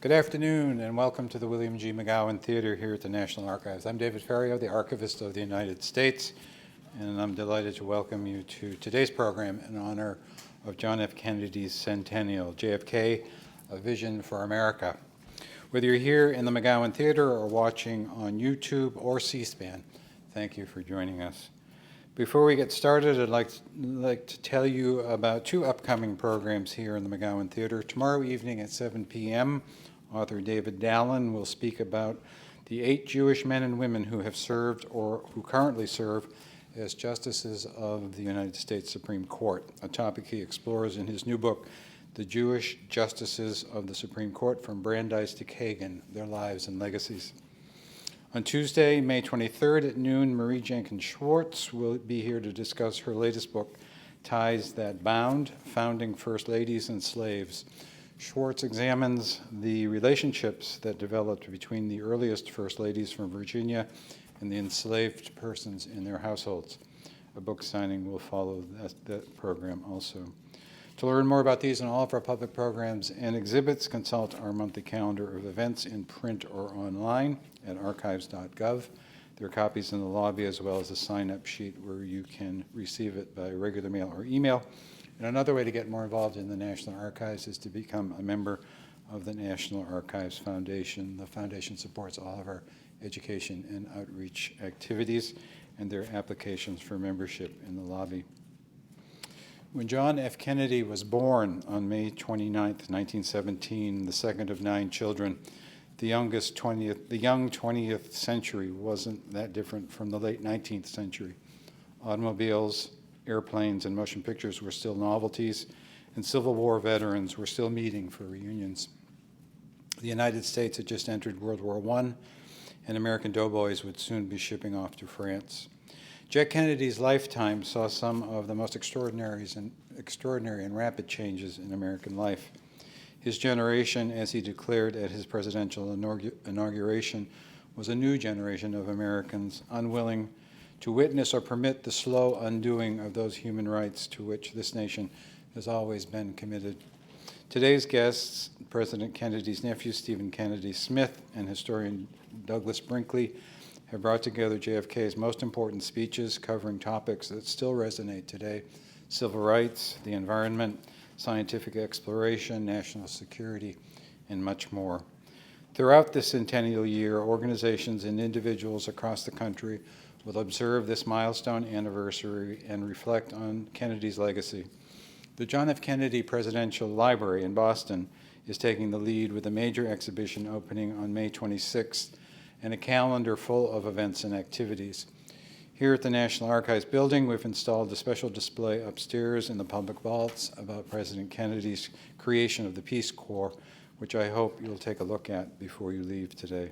Good afternoon and welcome to the William G. McGowan Theater here at the National Archives. I'm David Ferriero, the Archivist of the United States, and I'm delighted to welcome you to today's program in honor of John F. Kennedy's centennial, JFK, A Vision for America. Whether you're here in the McGowan Theater or watching on YouTube or C-SPAN, thank you for joining us. Before we get started, I'd like to tell you about two upcoming programs here in the McGowan Theater. Tomorrow evening at 7 p.m., author David Dallin will speak about the 8 Jewish men and women who have served or who currently serve as justices of the United States Supreme Court, a topic he explores in his new book, The Jewish Justices of the Supreme Court, From Brandeis to Kagan, Their Lives and Legacies. On Tuesday, May 23rd at noon, Marie Jenkins Schwartz will be here to discuss her latest book, Ties That Bound, Founding First Ladies and Slaves. Schwartz examines the relationships that developed between the earliest First Ladies from Virginia and the enslaved persons in their households. A book signing will follow that program also. To learn more about these and all of our public programs and exhibits, consult our monthly calendar of events in print or online at archives.gov. There are copies in the lobby as well as a sign-up sheet where you can receive it by regular mail or email. And another way to get more involved in the National Archives is to become a member of the National Archives Foundation. The foundation supports all of our education and outreach activities, and there are applications for membership in the lobby. When John F. Kennedy was born on May 29, 1917, the second of 9 children, the young 20th century wasn't that different from the late 19th century. Automobiles, airplanes, and motion pictures were still novelties, and Civil War veterans were still meeting for reunions. The United States had just entered World War I, and American doughboys would soon be shipping off to France. Jack Kennedy's lifetime saw some of the most extraordinary and rapid changes in American life. His generation, as he declared at his presidential inauguration, was a new generation of Americans unwilling to witness or permit the slow undoing of those human rights to which this nation has always been committed. Today's guests, President Kennedy's nephew, Stephen Kennedy Smith, and historian Douglas Brinkley, have brought together JFK's most important speeches covering topics that still resonate today: civil rights, the environment, scientific exploration, national security, and much more. Throughout this centennial year, organizations and individuals across the country will observe this milestone anniversary and reflect on Kennedy's legacy. The John F. Kennedy Presidential Library in Boston is taking the lead with a major exhibition opening on May 26th and a calendar full of events and activities. Here at the National Archives building, we've installed a special display upstairs in the public vaults about President Kennedy's creation of the Peace Corps, which I hope you'll take a look at before you leave today.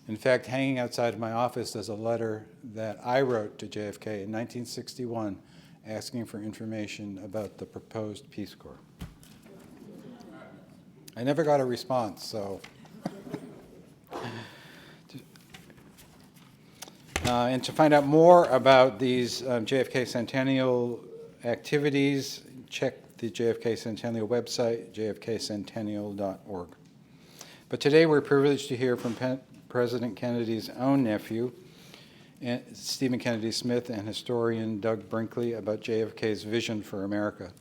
In fact, hanging outside of my office is a letter that I wrote to JFK in 1961 asking for information about the proposed Peace Corps. I never got a response, so. And to find out more about these JFK Centennial activities, check the JFK Centennial website, jfkcentennial.org. But today we're privileged to hear from President Kennedy's own nephew, Stephen Kennedy Smith, and historian Doug Brinkley about JFK's vision for America.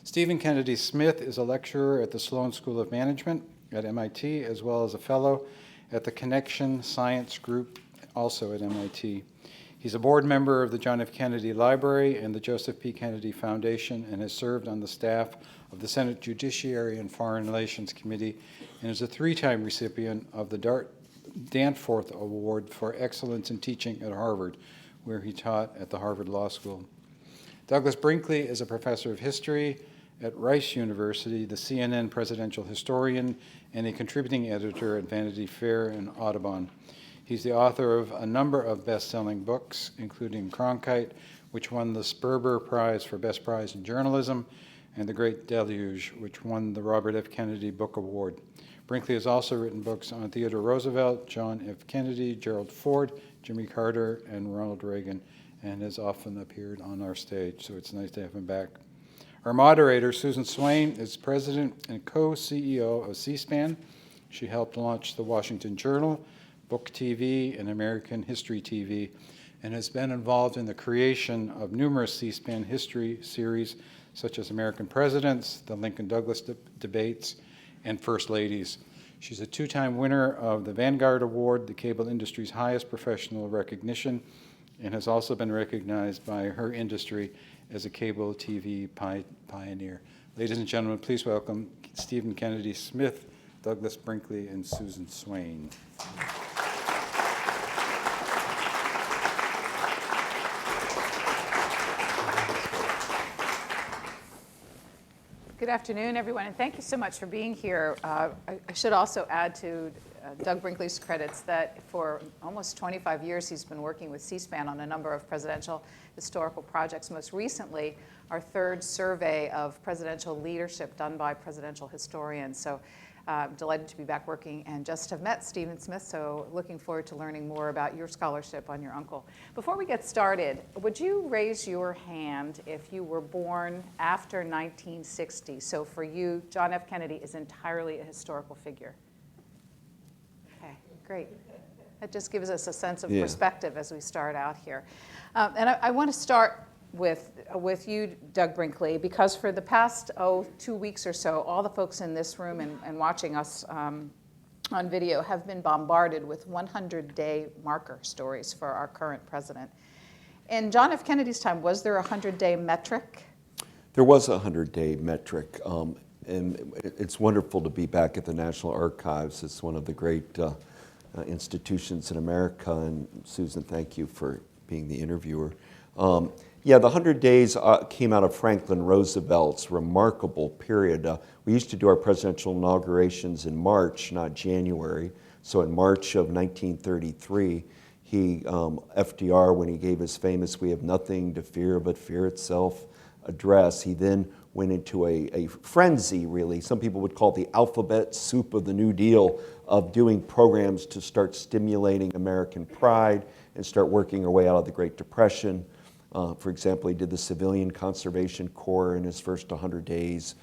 Stephen Kennedy Smith is a lecturer at the Sloan School of Management at MIT, as well as a fellow at the Connection Science Group, also at MIT. He's a board member of the John F. Kennedy Library and the Joseph P. Kennedy Foundation, and has served on the staff of the Senate Judiciary and Foreign Relations Committee, and is a three-time recipient of the Danforth Award for Excellence in Teaching at Harvard, where he taught at the Harvard Law School. Douglas Brinkley is a professor of history at Rice University, the CNN presidential historian, and a contributing editor at Vanity Fair and Audubon. He's the author of a number of best-selling books, including Cronkite, which won the Sperber Prize for Best Prize in Journalism, and The Great Deluge, which won the Robert F. Kennedy Book Award. Brinkley has also written books on Theodore Roosevelt, John F. Kennedy, Gerald Ford, Jimmy Carter, and Ronald Reagan, and has often appeared on our stage, so it's nice to have him back. Our moderator, Susan Swain, is president and co-CEO of C-SPAN. She helped launch the Washington Journal, Book TV, and American History TV, and has been involved in the creation of numerous C-SPAN history series, such as American Presidents, the Lincoln-Douglas debates, and First Ladies. She's a two-time winner of the Vanguard Award, the cable industry's highest professional recognition, and has also been recognized by her industry as a cable TV pioneer. Ladies and gentlemen, please welcome Stephen Kennedy Smith, Douglas Brinkley, and Susan Swain. Good afternoon, everyone, and thank you so much for being here. I should also add to Doug Brinkley's credits that for almost 25 years he's been working with C-SPAN on a number of presidential historical projects. Most recently, our third survey of presidential leadership done by presidential historians. So I'm delighted to be back working and just have met Stephen Smith, so looking forward to learning more about your scholarship on your uncle. Before we get started, would you raise your hand if you were born after 1960? So for you, John F. Kennedy is entirely a historical figure. Okay, great. That just gives us a sense of perspective as we start out here. And I want to start with you, Doug Brinkley, because for the past 2 weeks or so, all the folks in this room and watching us on video have been bombarded with 100-day marker stories for our current president. In John F. Kennedy's time, was there a 100-day metric? There was a 100-day metric, and it's wonderful to be back at the National Archives. It's one of the great institutions in America, and Susan, thank you for being the interviewer. Yeah, the 100 days came out of Franklin Roosevelt's remarkable period. We used to do our presidential inaugurations in March, not January. So in March of 1933, FDR, when he gave his famous "We have nothing to fear but fear itself" address, he then went into a frenzy, really. Some people would call it the alphabet soup of the New Deal, of doing programs to start stimulating American pride and start working our way out of the Great Depression. For example, he did the Civilian Conservation Corps in his first 100 days,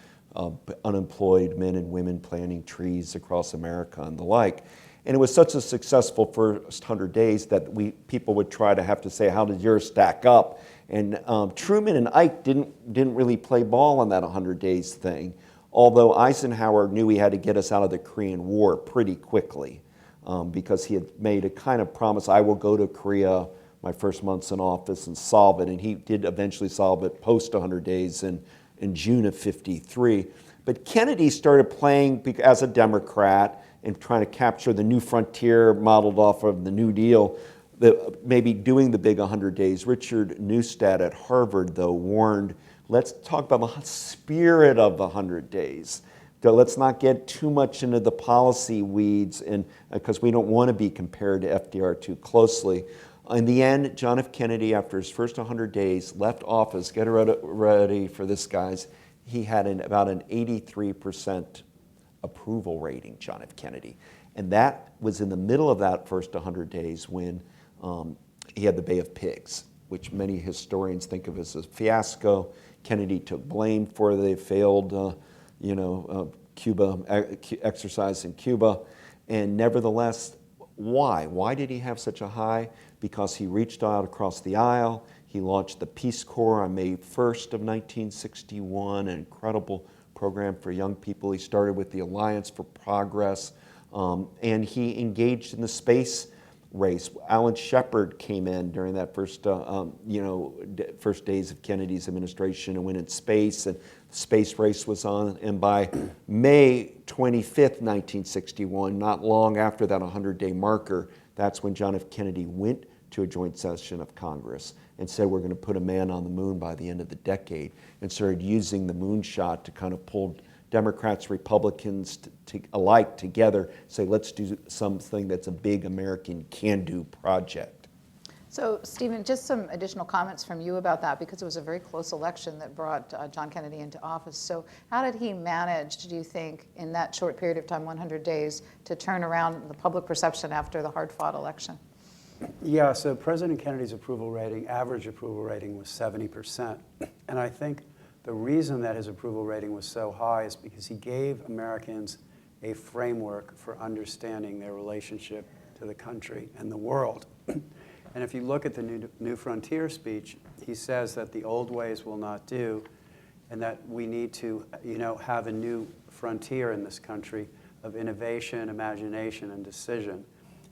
unemployed men and women planting trees across America and the like. And it was such a successful first 100 days that people would try to have to say, how did yours stack up? And Truman and Ike didn't really play ball on that 100 days thing, although Eisenhower knew he had to get us out of the Korean War pretty quickly because he had made a kind of promise, I will go to Korea my first months in office and solve it, and he did eventually solve it post 100 days in June of '53. But Kennedy started playing as a Democrat and trying to capture the new frontier modeled off of the New Deal, maybe doing the big 100 days. Richard Neustadt at Harvard, though, warned, let's talk about the spirit of the 100 days. let's not get too much into the policy weeds, and because we don't want to be compared to FDR too closely. In the end, John F. Kennedy, after his first 100 days, left office. Get ready for this, guys. He had about an 83% approval rating, John F. Kennedy. And that was in the middle of that first 100 days when he had the Bay of Pigs, which many historians think of as a fiasco. Kennedy took blame for the failed Cuba exercise in Cuba. And nevertheless, why? Why did he have such a high? Because he reached out across the aisle. He launched the Peace Corps on May 1st of 1961, an incredible program for young people. He started with the Alliance for Progress, and he engaged in the space race. Alan Shepard came in during that first days of Kennedy's administration and went in space, and the space race was on. And by May 25th, 1961, not long after that 100-day marker, that's when John F. Kennedy went to a joint session of Congress and said, we're going to put a man on the moon by the end of the decade, and started using the moonshot to kind of pull Democrats, Republicans alike together, say, let's do something that's a big American can-do project. So, Stephen, just some additional comments from you about that, because it was a very close election that brought John Kennedy into office. So how did he manage, do you think, in that short period of time, 100 days, to turn around the public perception after the hard-fought election? Yeah, so President Kennedy's average approval rating was 70%. And I think the reason that his approval rating was so high is because he gave Americans a framework for understanding their relationship to the country and the world. And if you look at the New Frontier speech, he says that the old ways will not do, and that we need to, have a new frontier in this country of innovation, imagination, and decision.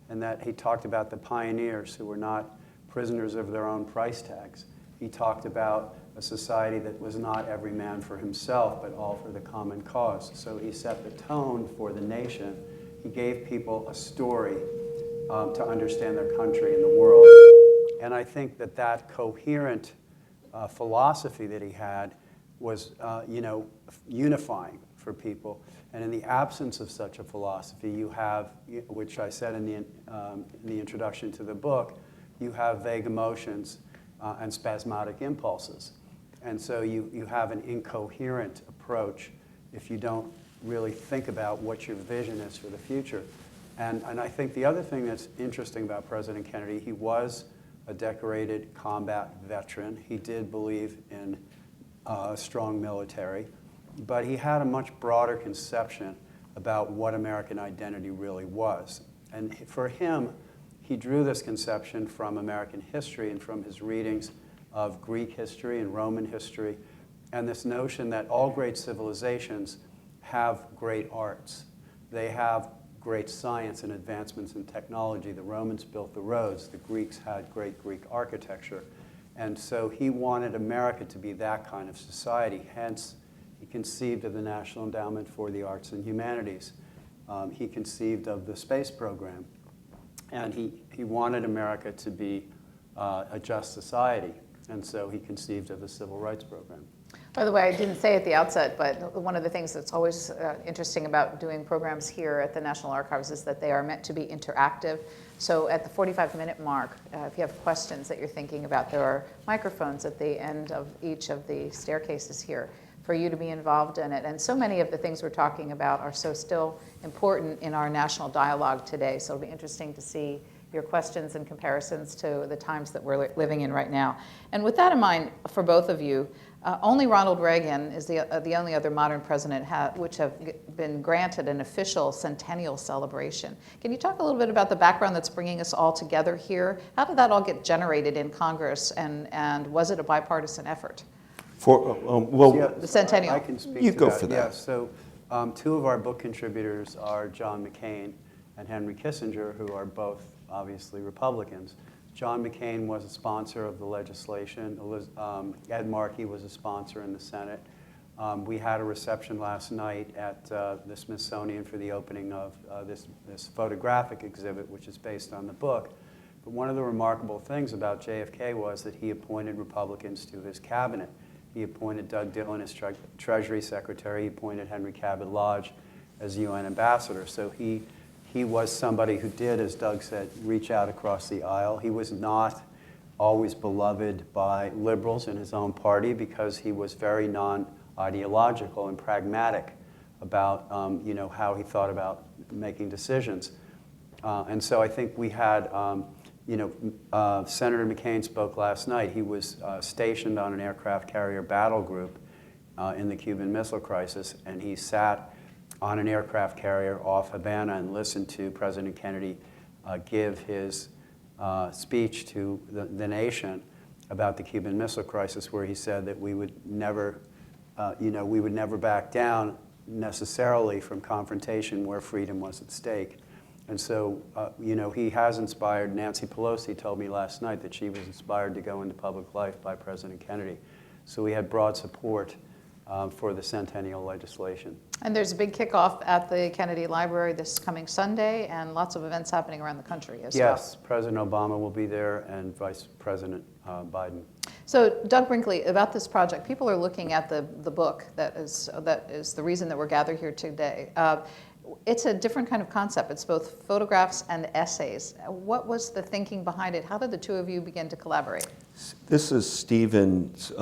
And that he talked about the pioneers who were not prisoners of their own price tags. He talked about a society that was not every man for himself, but all for the common cause. So he set the tone for the nation. He gave people a story to understand their country and the world. And I think that coherent philosophy that he had was, unifying for people. And in the absence of such a philosophy, you have, which I said in the introduction to the book, you have vague emotions and spasmodic impulses. And so you have an incoherent approach if you don't really think about what your vision is for the future. And I think the other thing that's interesting about President Kennedy, he was a decorated combat veteran. He did believe in a strong military. But he had a much broader conception about what American identity really was. And for him, he drew this conception from American history and from his readings of Greek history and Roman history, and this notion that all great civilizations have great arts. They have great science and advancements in technology. The Romans built the roads. The Greeks had great Greek architecture. And so he wanted America to be that kind of society. Hence, he conceived of the National Endowment for the Arts and Humanities. He conceived of the space program. And he wanted America to be a just society. And so he conceived of the Civil Rights Program. By the way, I didn't say at the outset, but one of the things that's always interesting about doing programs here at the National Archives is that they are meant to be interactive. So at the 45-minute mark, if you have questions that you're thinking about, there are microphones at the end of each of the staircases here for you to be involved in it. And so many of the things we're talking about are so still important in our national dialogue today. So it'll be interesting to see your questions and comparisons to the times that we're living in right now. And with that in mind, for both of you, only Ronald Reagan is the only other modern president which have been granted an official centennial celebration. Can you talk a little bit about the background that's bringing us all together here? How did that all get generated in Congress, and was it a bipartisan effort? The Centennial. I can speak You to go that. for that. Yeah, so two of our book contributors are John McCain and Henry Kissinger, who are both obviously Republicans. John McCain was a sponsor of the legislation. Ed Markey was a sponsor in the Senate. We had a reception last night at the Smithsonian for the opening of this photographic exhibit, which is based on the book. But one of the remarkable things about JFK was that he appointed Republicans to his cabinet. He appointed Doug Dillon as Treasury Secretary. He appointed Henry Cabot Lodge as UN Ambassador. So he was somebody who did, as Doug said, reach out across the aisle. He was not always beloved by liberals in his own party because he was very non-ideological and pragmatic about how he thought about making decisions. And so I think we had, Senator McCain spoke last night. He was stationed on an aircraft carrier battle group in the Cuban Missile Crisis, and he sat on an aircraft carrier off Havana and listened to President Kennedy give his speech to the nation about the Cuban Missile Crisis, where he said that we would never back down necessarily from confrontation where freedom was at stake. And so, he has inspired. Nancy Pelosi told me last night that she was inspired to go into public life by President Kennedy. So we had broad support for the Centennial legislation. And there's a big kickoff at the Kennedy Library this coming Sunday, and lots of events happening around the country as well. Yes, President Obama will be there, and Vice President Biden. So, Doug Brinkley, about this project, people are looking at the book that is the reason that we're gathered here today. It's a different kind of concept. It's both photographs and essays. What was the thinking behind it? How did the two of you begin to collaborate? This is Stephen's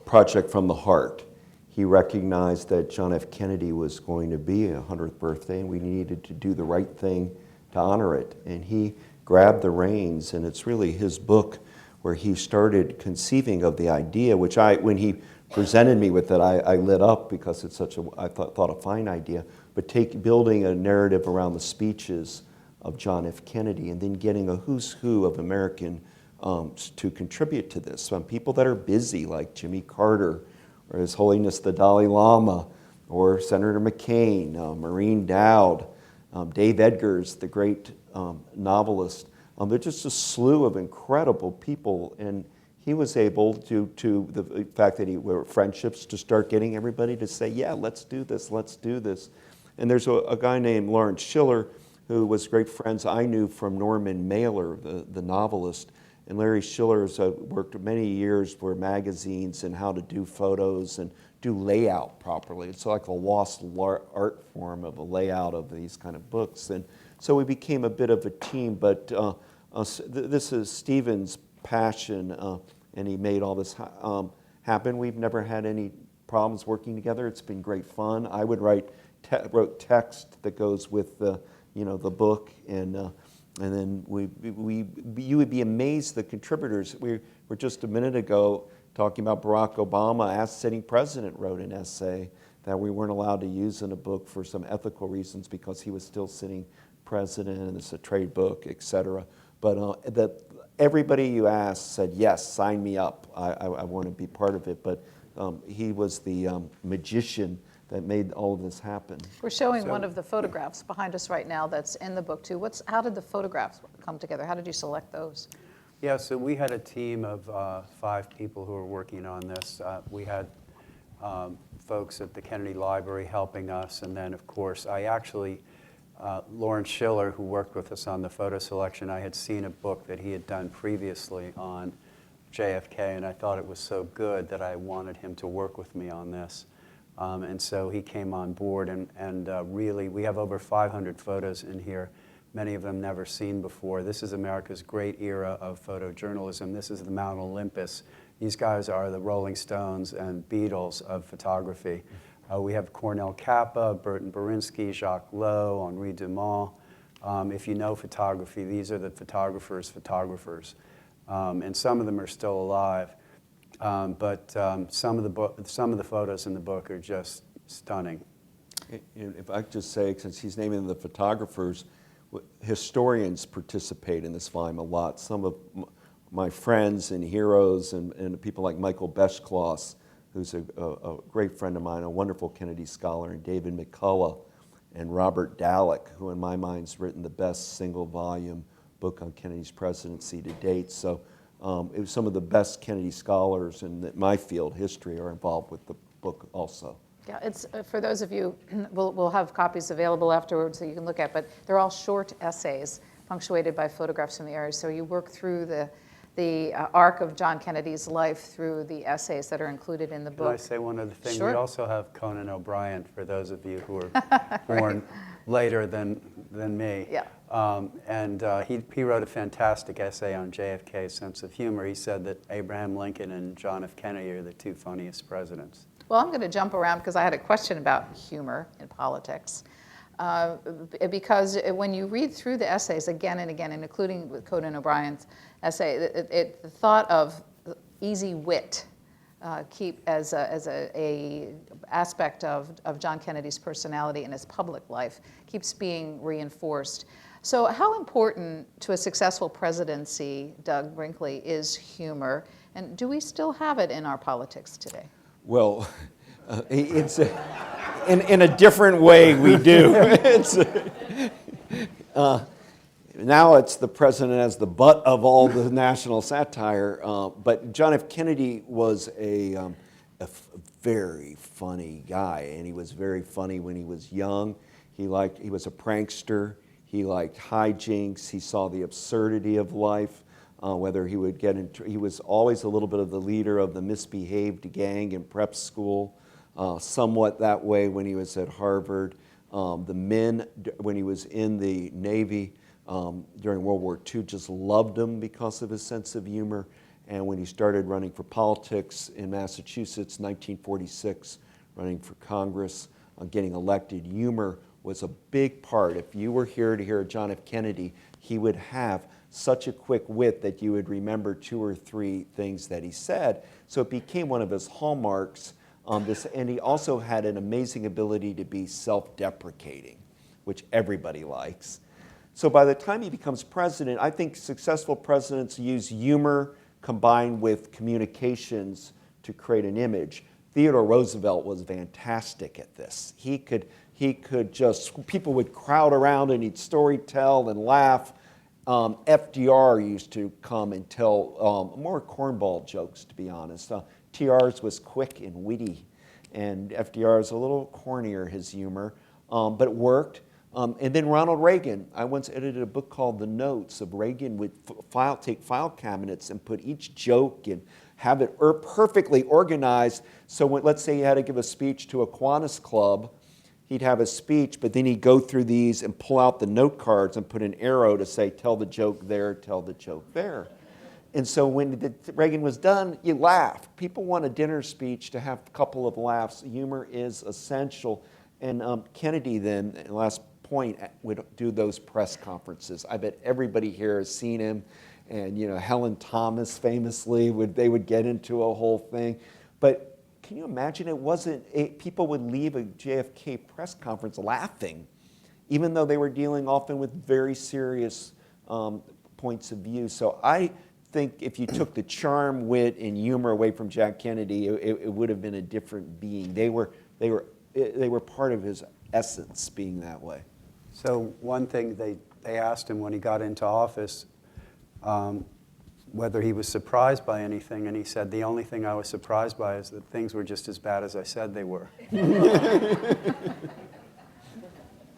project from the heart. He recognized that John F. Kennedy was going to be a 100th birthday, and we needed to do the right thing to honor it. And he grabbed the reins, and it's really his book where he started conceiving of the idea, which when he presented me with it, I lit up because it's I thought a fine idea. But building a narrative around the speeches of John F. Kennedy, and then getting a who's who of American to contribute to this. Some people that are busy, like Jimmy Carter, or His Holiness the Dalai Lama, or Senator McCain, Maureen Dowd, Dave Edgars, the great novelist. There's just a slew of incredible people, and he was able to the fact that he were friendships to start getting everybody to say, yeah, let's do this, let's do this. And there's a guy named Lawrence Schiller who was great friends I knew from Norman Mailer, the novelist. And Larry Schiller's worked many years for magazines and how to do photos and do layout properly. It's like a lost art form of a layout of these kind of books. And so we became a bit of a team, but this is Stephen's passion, and he made all this happen. We've never had any problems working together. It's been great fun. I would wrote text that goes with the book, and then you would be amazed the contributors. We were just a minute ago talking about Barack Obama, as sitting president, wrote an essay that we weren't allowed to use in a book for some ethical reasons because he was still sitting president, and it's a trade book, etc. But everybody you asked said, yes, sign me up. I want to be part of it. But he was the magician that made all of this happen. We're showing one of the photographs behind us right now that's in the book too. How did the photographs come together? How did you select those? Yeah, so we had a team of 5 people who were working on this. We had folks at the Kennedy Library helping us, and then of course Lawrence Schiller, who worked with us on the photo selection, I had seen a book that he had done previously on JFK, and I thought it was so good that I wanted him to work with me on this. And so he came on board, and really, we have over 500 photos in here, many of them never seen before. This is America's great era of photojournalism. This is the Mount Olympus. These guys are the Rolling Stones and Beatles of photography. We have Cornel Kappa, Burton Berinsky, Jacques Lowe, Henri Dumont. If you know photography, these are the photographers' photographers. And some of them are still alive. But some of the photos in the book are just stunning. If I could just say, since he's naming the photographers, historians participate in this volume a lot. Some of my friends and heroes and people like Michael Beschloss, who's a great friend of mine, a wonderful Kennedy scholar, and David McCullough, and Robert Dallek, who in my mind's written the best single volume book on Kennedy's presidency to date. So it was some of the best Kennedy scholars in my field, history, are involved with the book also. Yeah, it's for those of you, we'll have copies available afterwards that you can look at, but they're all short essays punctuated by photographs from the area. So you work through the arc of John Kennedy's life through the essays that are included in the Can I book. say one other thing? Sure. We also have Conan O'Brien, for those of you who are born later than me. Yeah. He wrote a fantastic essay on JFK's sense of humor. He said that Abraham Lincoln and John F. Kennedy are the two funniest presidents. Well, I'm going to jump around because I had a question about humor in politics. Because when you read through the essays again and again, and including with Conan O'Brien's essay, the thought of easy wit keep as a aspect of John Kennedy's personality and his public life keeps being reinforced. So how important to a successful presidency, Doug Brinkley, is humor? And do we still have it in our politics today? Well, it's in a different way we do. Now it's the president as the butt of all the national satire. But John F. Kennedy was a very funny guy, and he was very funny when he was young. He was a prankster. He liked hijinks. He saw the absurdity of life. Whether he would get into, he was always a little bit of the leader of the misbehaved gang in prep school, somewhat that way when he was at Harvard. The men, when he was in the Navy during World War II, just loved him because of his sense of humor. And when he started running for politics in Massachusetts, 1946, running for Congress, getting elected, humor was a big part. If you were here to hear John F. Kennedy, he would have such a quick wit that you would remember 2 or 3 things that he said. So it became one of his hallmarks. And he also had an amazing ability to be self-deprecating, which everybody likes. So by the time he becomes president, I think successful presidents use humor combined with communications to create an image. Theodore Roosevelt was fantastic at this. He could just, people would crowd around and he'd story tell and laugh. FDR used to come and tell more cornball jokes, to be honest. TR's was quick and witty, and FDR's a little cornier, his humor, but it worked. And then Ronald Reagan. I once edited a book called The Notes of Reagan would take file cabinets and put each joke and have it perfectly organized. So let's say he had to give a speech to a Kiwanis club, he'd have a speech, but then he'd go through these and pull out the note cards and put an arrow to say, tell the joke there, tell the joke there. And so when Reagan was done, you laughed. People want a dinner speech to have a couple of laughs. Humor is essential. And Kennedy then, last point, would do those press conferences. I bet everybody here has seen him. And Helen Thomas famously, they would get into a whole thing. But can you imagine people would leave a JFK press conference laughing, even though they were dealing often with very serious points of view. So I think if you took the charm, wit, and humor away from Jack Kennedy, it would have been a different being. They were part of his essence, being that way. So one thing they asked him when he got into office, whether he was surprised by anything, and he said, the only thing I was surprised by is that things were just as bad as I said they were.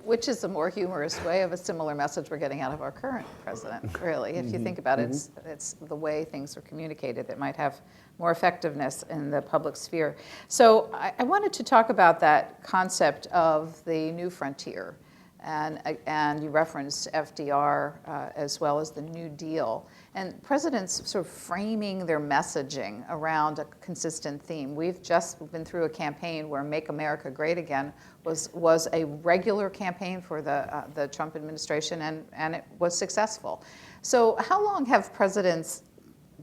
Which is a more humorous way of a similar message we're getting out of our current president, really. If you think about it, it's the way things are communicated that might have more effectiveness in the public sphere. So I wanted to talk about that concept of the new frontier. And you referenced FDR as well as the New Deal. And presidents sort of framing their messaging around a consistent theme. We've just been through a campaign where Make America Great Again was a regular campaign for the Trump administration, and it was successful. So how long have presidents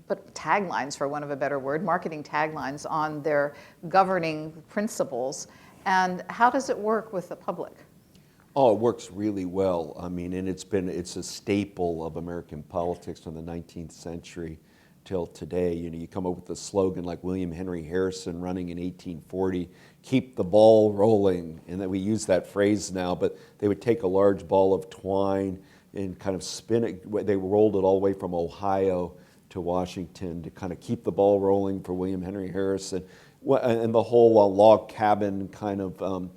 put taglines, for want of a better word, marketing taglines on their governing principles, and how does it work with the public? Oh, it works really well. I mean, and it's a staple of American politics from the 19th century till today. You come up with a slogan like William Henry Harrison running in 1840, keep the ball rolling. And that we use that phrase now, but they would take a large ball of twine and kind of spin it. They rolled it all the way from Ohio to Washington to kind of keep the ball rolling for William Henry Harrison. And the whole log cabin kind of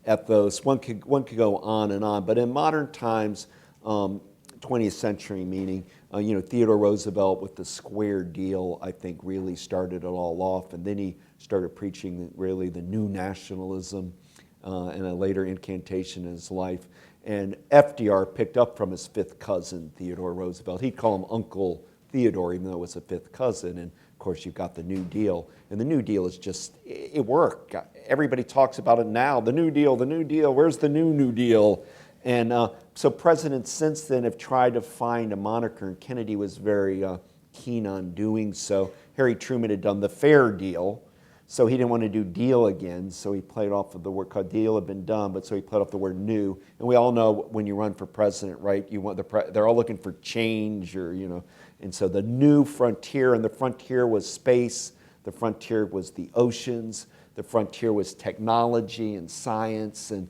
ethos. One could go on and on, but in modern times, 20th century meaning, Theodore Roosevelt with the square deal, I think, really started it all off. And then he started preaching really the new nationalism and a later incantation in his life. And FDR picked up from his fifth cousin, Theodore Roosevelt. He'd call him Uncle Theodore, even though it was a fifth cousin. And of course, you've got the New Deal. And the New Deal is just, it worked. Everybody talks about it now. The New Deal, where's the New Deal? And so presidents since then have tried to find a moniker, and Kennedy was very keen on doing so. Harry Truman had done the fair deal, so he didn't want to do deal again, so he played off of the word, called deal had been done, but so he played off the word new. And we all know when you run for president, right, you want they're all looking for change, or, and so the new frontier, and the frontier was space, the frontier was the oceans, the frontier was technology and science, and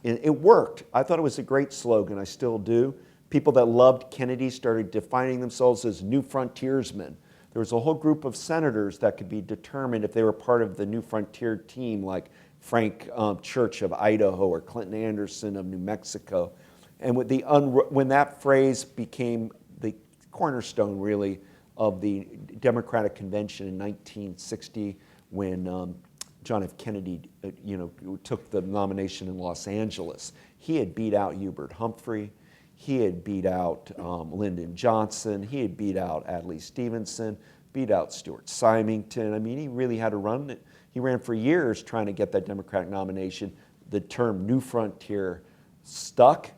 it worked. I thought it was a great slogan, I still do. People that loved Kennedy started defining themselves as new frontiersmen. There was a whole group of senators that could be determined if they were part of the New Frontier team, like Frank Church of Idaho or Clinton Anderson of New Mexico. And when that phrase became the cornerstone, really, of the Democratic Convention in 1960, when John F. Kennedy took the nomination in Los Angeles, he had beat out Hubert Humphrey. He had beat out Lyndon Johnson. He had beat out Adlai Stevenson, beat out Stuart Symington. I mean, he really had to run it. He ran for years trying to get that Democratic nomination. The term New Frontier stuck,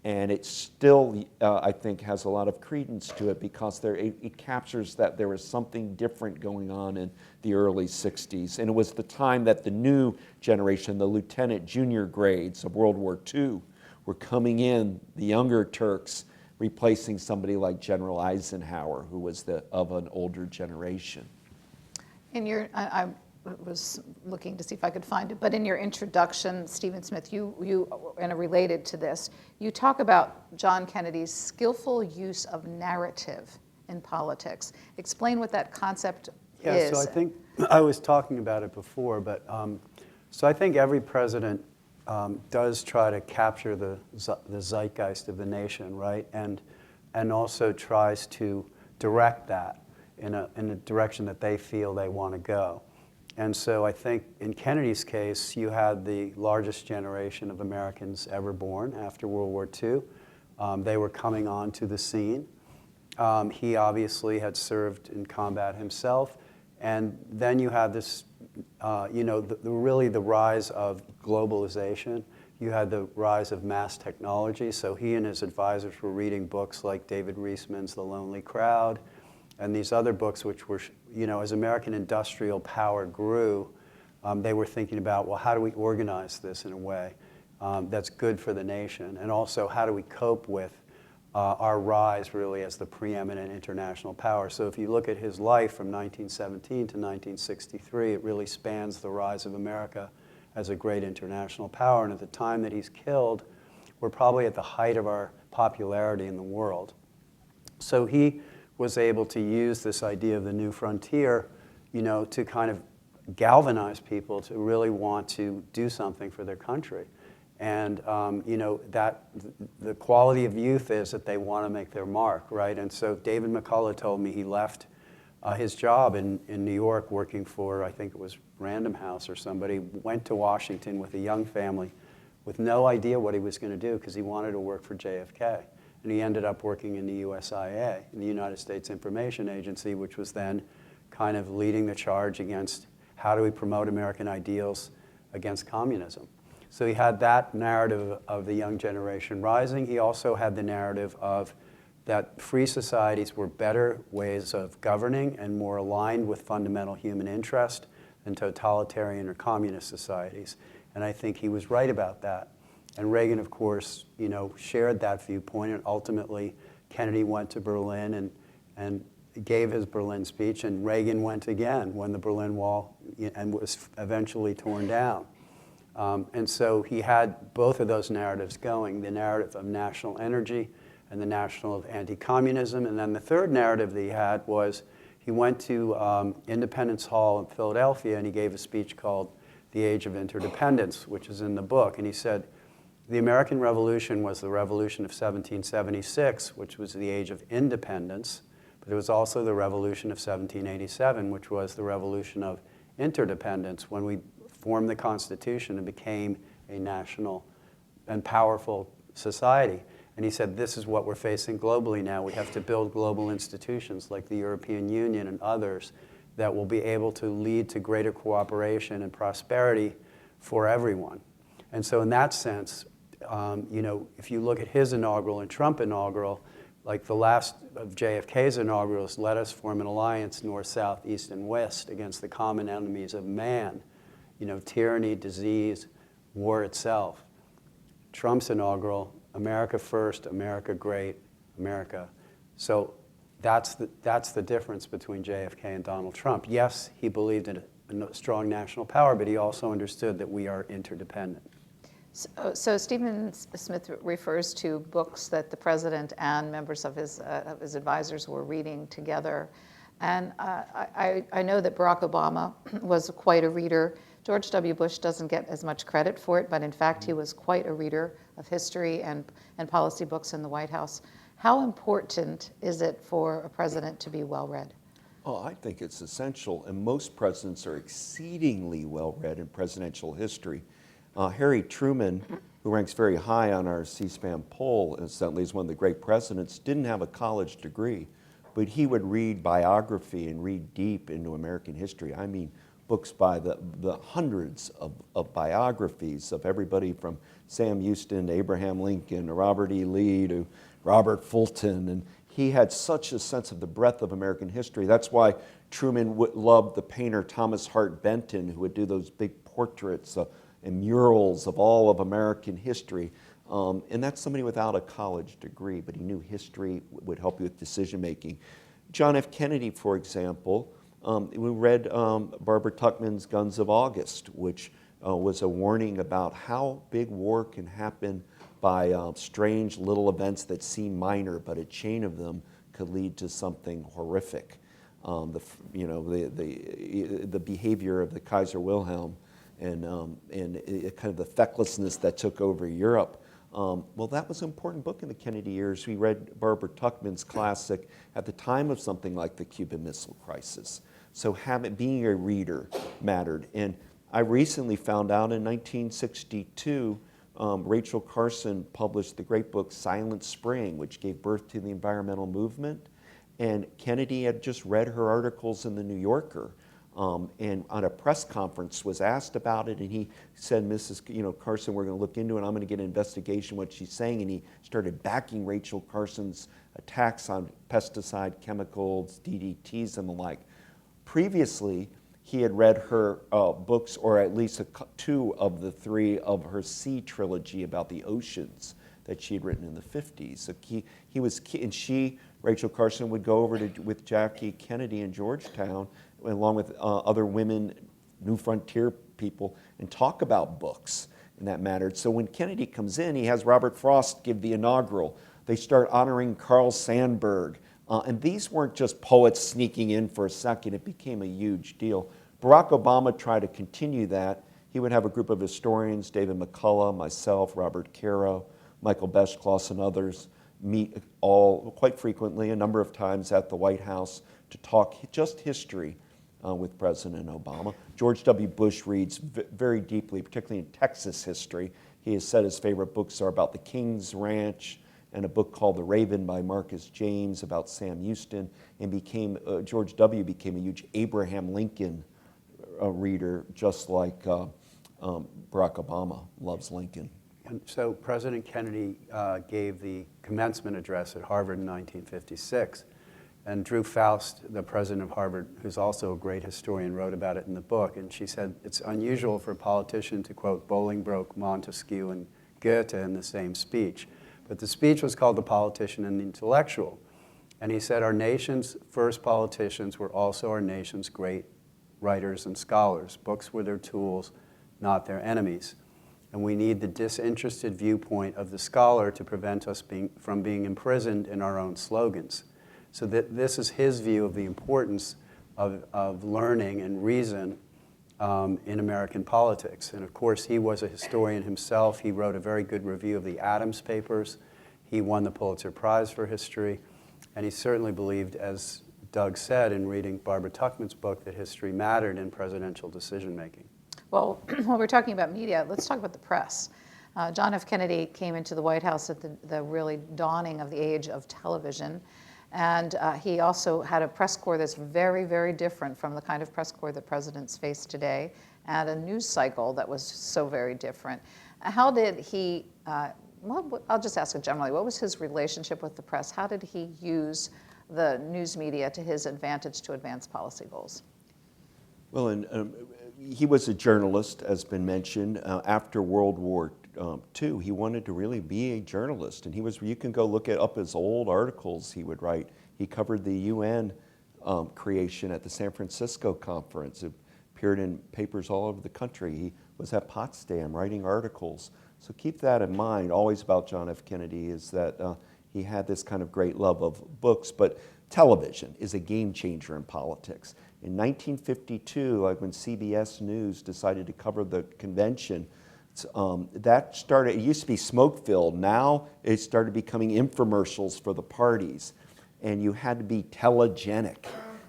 and it still, I think, has a lot of credence to it, because it captures that there was something different going on in the early 60s. And it was the time that the new generation, the lieutenant junior grades of World War II, were coming in, the younger Turks, replacing somebody like General Eisenhower, who was of an older generation. I was looking to see if I could find it, but in your introduction, Stephen Smith, you and related to this, you talk about John Kennedy's skillful use of narrative in politics. Explain what that concept is. So I think I was talking about it before, but so I think every president does try to capture the zeitgeist of the nation, right? And also tries to direct that in a direction that they feel they want to go. And so I think in Kennedy's case, you had the largest generation of Americans ever born after World War II. They were coming onto the scene. He obviously had served in combat himself. And then you had this, really the rise of globalization. You had the rise of mass technology. So he and his advisors were reading books like David Reisman's The Lonely Crowd, and these other books, which were, as American industrial power grew, they were thinking about, well, how do we organize this in a way that's good for the nation? And also, how do we cope with our rise, really, as the preeminent international power? So if you look at his life from 1917 to 1963, it really spans the rise of America as a great international power. And at the time that he's killed, we're probably at the height of our popularity in the world. So he was able to use this idea of the new frontier, to kind of galvanize people to really want to do something for their country. And, that the quality of youth is that they want to make their mark, right? And so David McCullough told me he left his job in New York working for, I think it was Random House or somebody, went to Washington with a young family with no idea what he was going to do, because he wanted to work for JFK. And he ended up working in the USIA, in the United States Information Agency, which was then kind of leading the charge against how do we promote American ideals against communism. So he had that narrative of the young generation rising. He also had the narrative of that free societies were better ways of governing and more aligned with fundamental human interest than totalitarian or communist societies. And I think he was right about that. And Reagan, of course, shared that viewpoint. And ultimately, Kennedy went to Berlin and gave his Berlin speech. And Reagan went again when the Berlin Wall and was eventually torn down. And so he had both of those narratives going, the narrative of national energy and the national of anti-communism. And then the third narrative that he had was he went to Independence Hall in Philadelphia, and he gave a speech called The Age of Interdependence, which is in the book. And he said, The American Revolution was the Revolution of 1776, which was the age of independence, but it was also the Revolution of 1787, which was the Revolution of interdependence, when we formed the Constitution and became a national and powerful society. And he said, this is what we're facing globally now. We have to build global institutions like the European Union and others that will be able to lead to greater cooperation and prosperity for everyone. And so in that sense, if you look at his inaugural and Trump inaugural, like the last of JFK's inaugurals, let us form an alliance, north, south, east, and west, against the common enemies of man, tyranny, disease, war itself. Trump's inaugural, America first, America great, America. So that's the difference between JFK and Donald Trump. Yes, he believed in a strong national power, but he also understood that we are interdependent. So Stephen Smith refers to books that the president and members of his advisors were reading together. And I know that Barack Obama was quite a reader. George W. Bush doesn't get as much credit for it, but in fact, he was quite a reader of history and policy books in the White House. How important is it for a president to be well-read? Oh, I think it's essential, and most presidents are exceedingly well-read in presidential history. Harry Truman, who ranks very high on our C-SPAN poll, incidentally is one of the great presidents, didn't have a college degree, but he would read biography and read deep into American history. I mean, books by the hundreds of biographies of everybody from Sam Houston to Abraham Lincoln to Robert E. Lee to Robert Fulton. And he had such a sense of the breadth of American history. That's why Truman loved the painter Thomas Hart Benton, who would do those big portraits and murals of all of American history. And that's somebody without a college degree, but he knew history would help you with decision making. John F. Kennedy, for example, we read Barbara Tuchman's Guns of August, which was a warning about how big war can happen by strange little events that seem minor, but a chain of them could lead to something horrific. The behavior of the Kaiser Wilhelm and kind of the fecklessness that took over Europe. Well, that was an important book in the Kennedy years. We read Barbara Tuchman's classic at the time of something like the Cuban Missile Crisis. So being a reader mattered. And I recently found out in 1962, Rachel Carson published the great book Silent Spring, which gave birth to the environmental movement. And Kennedy had just read her articles in the New Yorker. And on a press conference was asked about it, and he said, Mrs. Carson, we're going to look into it. I'm going to get an investigation what she's saying. And he started backing Rachel Carson's attacks on pesticide, chemicals, DDTs, and the like. Previously, he had read her books, or at least two of the three of her Sea trilogy about the oceans that she had written in the 50s. So he was, and Rachel Carson, would go over with Jackie Kennedy in Georgetown, along with other women, New Frontier people, and talk about books, and that mattered. So when Kennedy comes in, he has Robert Frost give the inaugural. They start honoring Carl Sandburg. And these weren't just poets sneaking in for a second. It became a huge deal. Barack Obama tried to continue that. He would have a group of historians, David McCullough, myself, Robert Caro, Michael Beschloss, and others, meet all quite frequently, a number of times at the White House, to talk just history with President Obama. George W. Bush reads very deeply, particularly in Texas history. He has said his favorite books are about the King's Ranch, and a book called The Raven by Marcus James about Sam Houston, and George W. became a huge Abraham Lincoln reader, just like Barack Obama loves Lincoln. And so President Kennedy gave the commencement address at Harvard in 1956, and Drew Faust, the president of Harvard, who's also a great historian, wrote about it in the book, and she said, it's unusual for a politician to quote Bolingbroke, Montesquieu, and Goethe in the same speech. But the speech was called The Politician and the Intellectual. And he said our nation's first politicians were also our nation's great writers and scholars. Books were their tools, not their enemies. And we need the disinterested viewpoint of the scholar to prevent us from being imprisoned in our own slogans. So this is his view of the importance of learning and reason in American politics. And of course, he was a historian himself. He wrote a very good review of the Adams papers. He won the Pulitzer Prize for history. And he certainly believed, as Doug said in reading Barbara Tuchman's book, that history mattered in presidential decision-making. Well, while we're talking about media, let's talk about the press. John F. Kennedy came into the White House at the really dawning of the age of television. And he also had a press corps that's very, very different from the kind of press corps that presidents face today, and a news cycle that was so very different. How did he, well, I'll just ask it generally, what was his relationship with the press? How did he use the news media to his advantage to advance policy goals? Well, he was a journalist, as been mentioned. After World War II, he wanted to really be a journalist, and you can go look up his old articles he would write. He covered the UN creation at the San Francisco conference. It appeared in papers all over the country. He was at Potsdam writing articles. So keep that in mind. Always about John F. Kennedy is that he had this kind of great love of books, but television is a game changer in politics. In 1952, like when CBS News decided to cover the convention, that started, it used to be smoke-filled. Now it started becoming infomercials for the parties. And you had to be telegenic.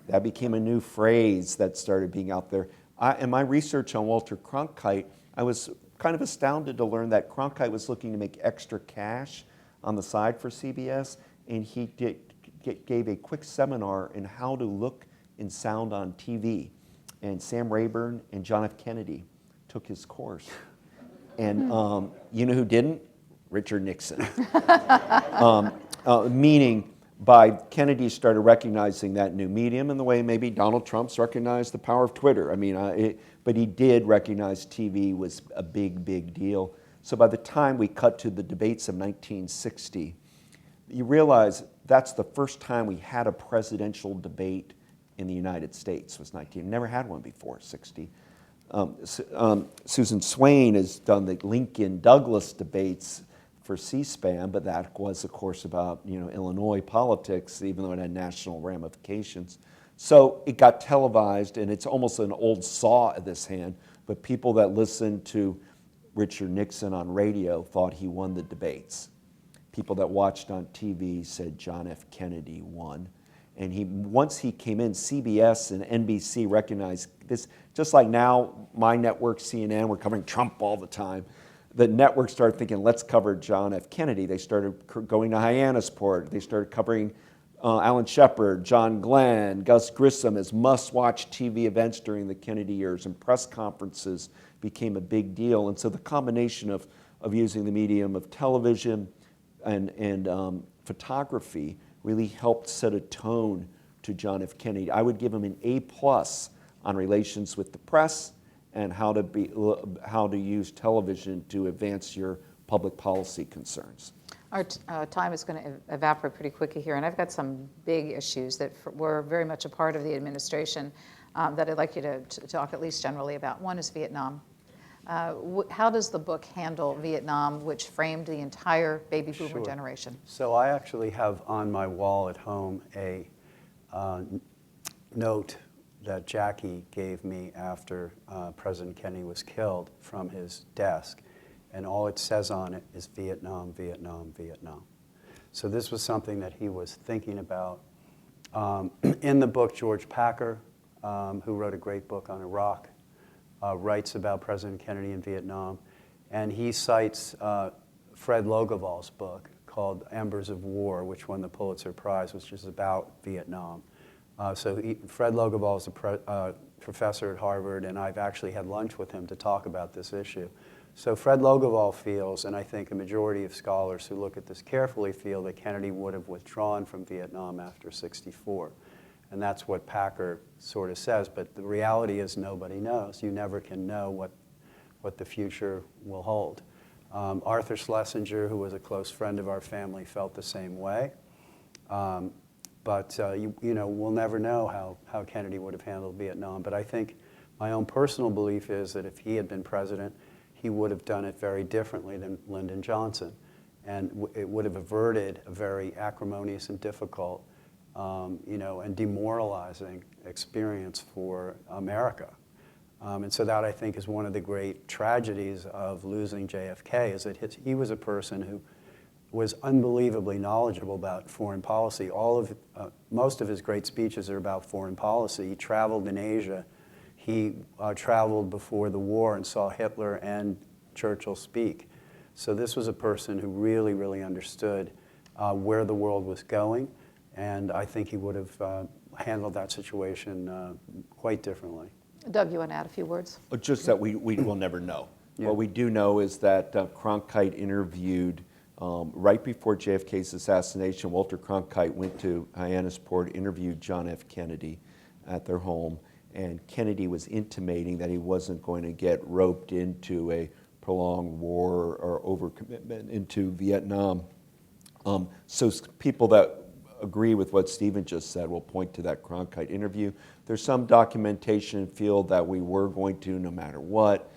That became a new phrase that started being out there. In my research on Walter Cronkite, I was kind of astounded to learn that Cronkite was looking to make extra cash on the side for CBS, and he gave a quick seminar in how to look and sound on TV. And Sam Rayburn and John F. Kennedy took his course. And you know who didn't? Richard Nixon. Meaning, by Kennedy started recognizing that new medium in the way maybe Donald Trump's recognized the power of Twitter. I mean, but he did recognize TV was a big, big deal. So by the time we cut to the debates of 1960, you realize that's the first time we had a presidential debate in the United States. Was 19. Never had one before 60. Susan Swain has done the Lincoln-Douglas debates for C-SPAN, but that was, of course, about Illinois politics, even though it had national ramifications. So it got televised, and it's almost an old saw at this hand, but people that listened to Richard Nixon on radio thought he won the debates. People that watched on TV said John F. Kennedy won. And once he came in, CBS and NBC recognized this, just like now my network, CNN, we're covering Trump all the time. The network started thinking, let's cover John F. Kennedy. They started going to Hyannisport. They started covering Alan Shepard, John Glenn, Gus Grissom as must-watch TV events during the Kennedy years, and press conferences became a big deal. And so the combination of using the medium of television and photography really helped set a tone to John F. Kennedy. I would give him an A+ on relations with the press and how to use television to advance your public policy concerns. Our time is going to evaporate pretty quickly here, and I've got some big issues that were very much a part of the administration that I'd like you to talk at least generally about. One is Vietnam. How does the book handle Vietnam, which framed the entire baby boomer generation? So I actually have on my wall at home a note that Jackie gave me after President Kennedy was killed from his desk. And all it says on it is Vietnam, Vietnam, Vietnam. So this was something that he was thinking about. In the book, George Packer, who wrote a great book on Iraq, writes about President Kennedy in Vietnam. And he cites Fred Logevall's book called Embers of War, which won the Pulitzer Prize, which is about Vietnam. Fred Logevall is a professor at Harvard, and I've actually had lunch with him to talk about this issue. So Fred Logevall feels, and I think a majority of scholars who look at this carefully feel, that Kennedy would have withdrawn from Vietnam after '64. And that's what Packer sort of says, but the reality is nobody knows. You never can know what the future will hold. Arthur Schlesinger, who was a close friend of our family, felt the same way. But we'll never know how Kennedy would have handled Vietnam. But I think my own personal belief is that if he had been president, he would have done it very differently than Lyndon Johnson. And it would have averted a very acrimonious and difficult and demoralizing experience for America. And so that, I think, is one of the great tragedies of losing JFK, is that he was a person who was unbelievably knowledgeable about foreign policy. Most of his great speeches are about foreign policy. He traveled in Asia. He traveled before the war and saw Hitler and Churchill speak. So this was a person who really, really understood where the world was going, and I think he would have handled that situation quite differently. Doug, you want to add a few words? Just that we will never know. Yeah. What we do know is that Cronkite interviewed, right before JFK's assassination, Walter Cronkite went to Hyannisport, interviewed John F. Kennedy at their home, and Kennedy was intimating that he wasn't going to get roped into a prolonged war or overcommitment into Vietnam. So people that agree with what Stephen just said will point to that Cronkite interview. There's some documentation and feel that we were going to no matter what.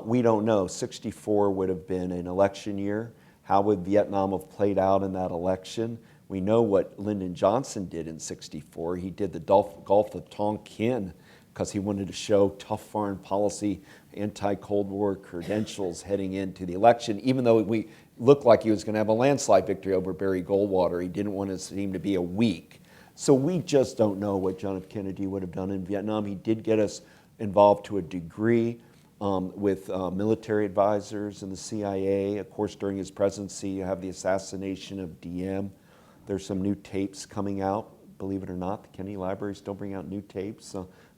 We don't know. 64 would have been an election year. How would Vietnam have played out in that election? We know what Lyndon Johnson did in 64. He did the Gulf of Tonkin because he wanted to show tough foreign policy, anti-Cold War credentials heading into the election, even though we looked like he was going to have a landslide victory over Barry Goldwater. He didn't want to seem to be a weak. So we just don't know what John F. Kennedy would have done in Vietnam. He did get us involved to a degree with military advisors in the CIA. Of course, during his presidency, you have the assassination of DM. There's some new tapes coming out. Believe it or not, the Kennedy Library is still bringing out new tapes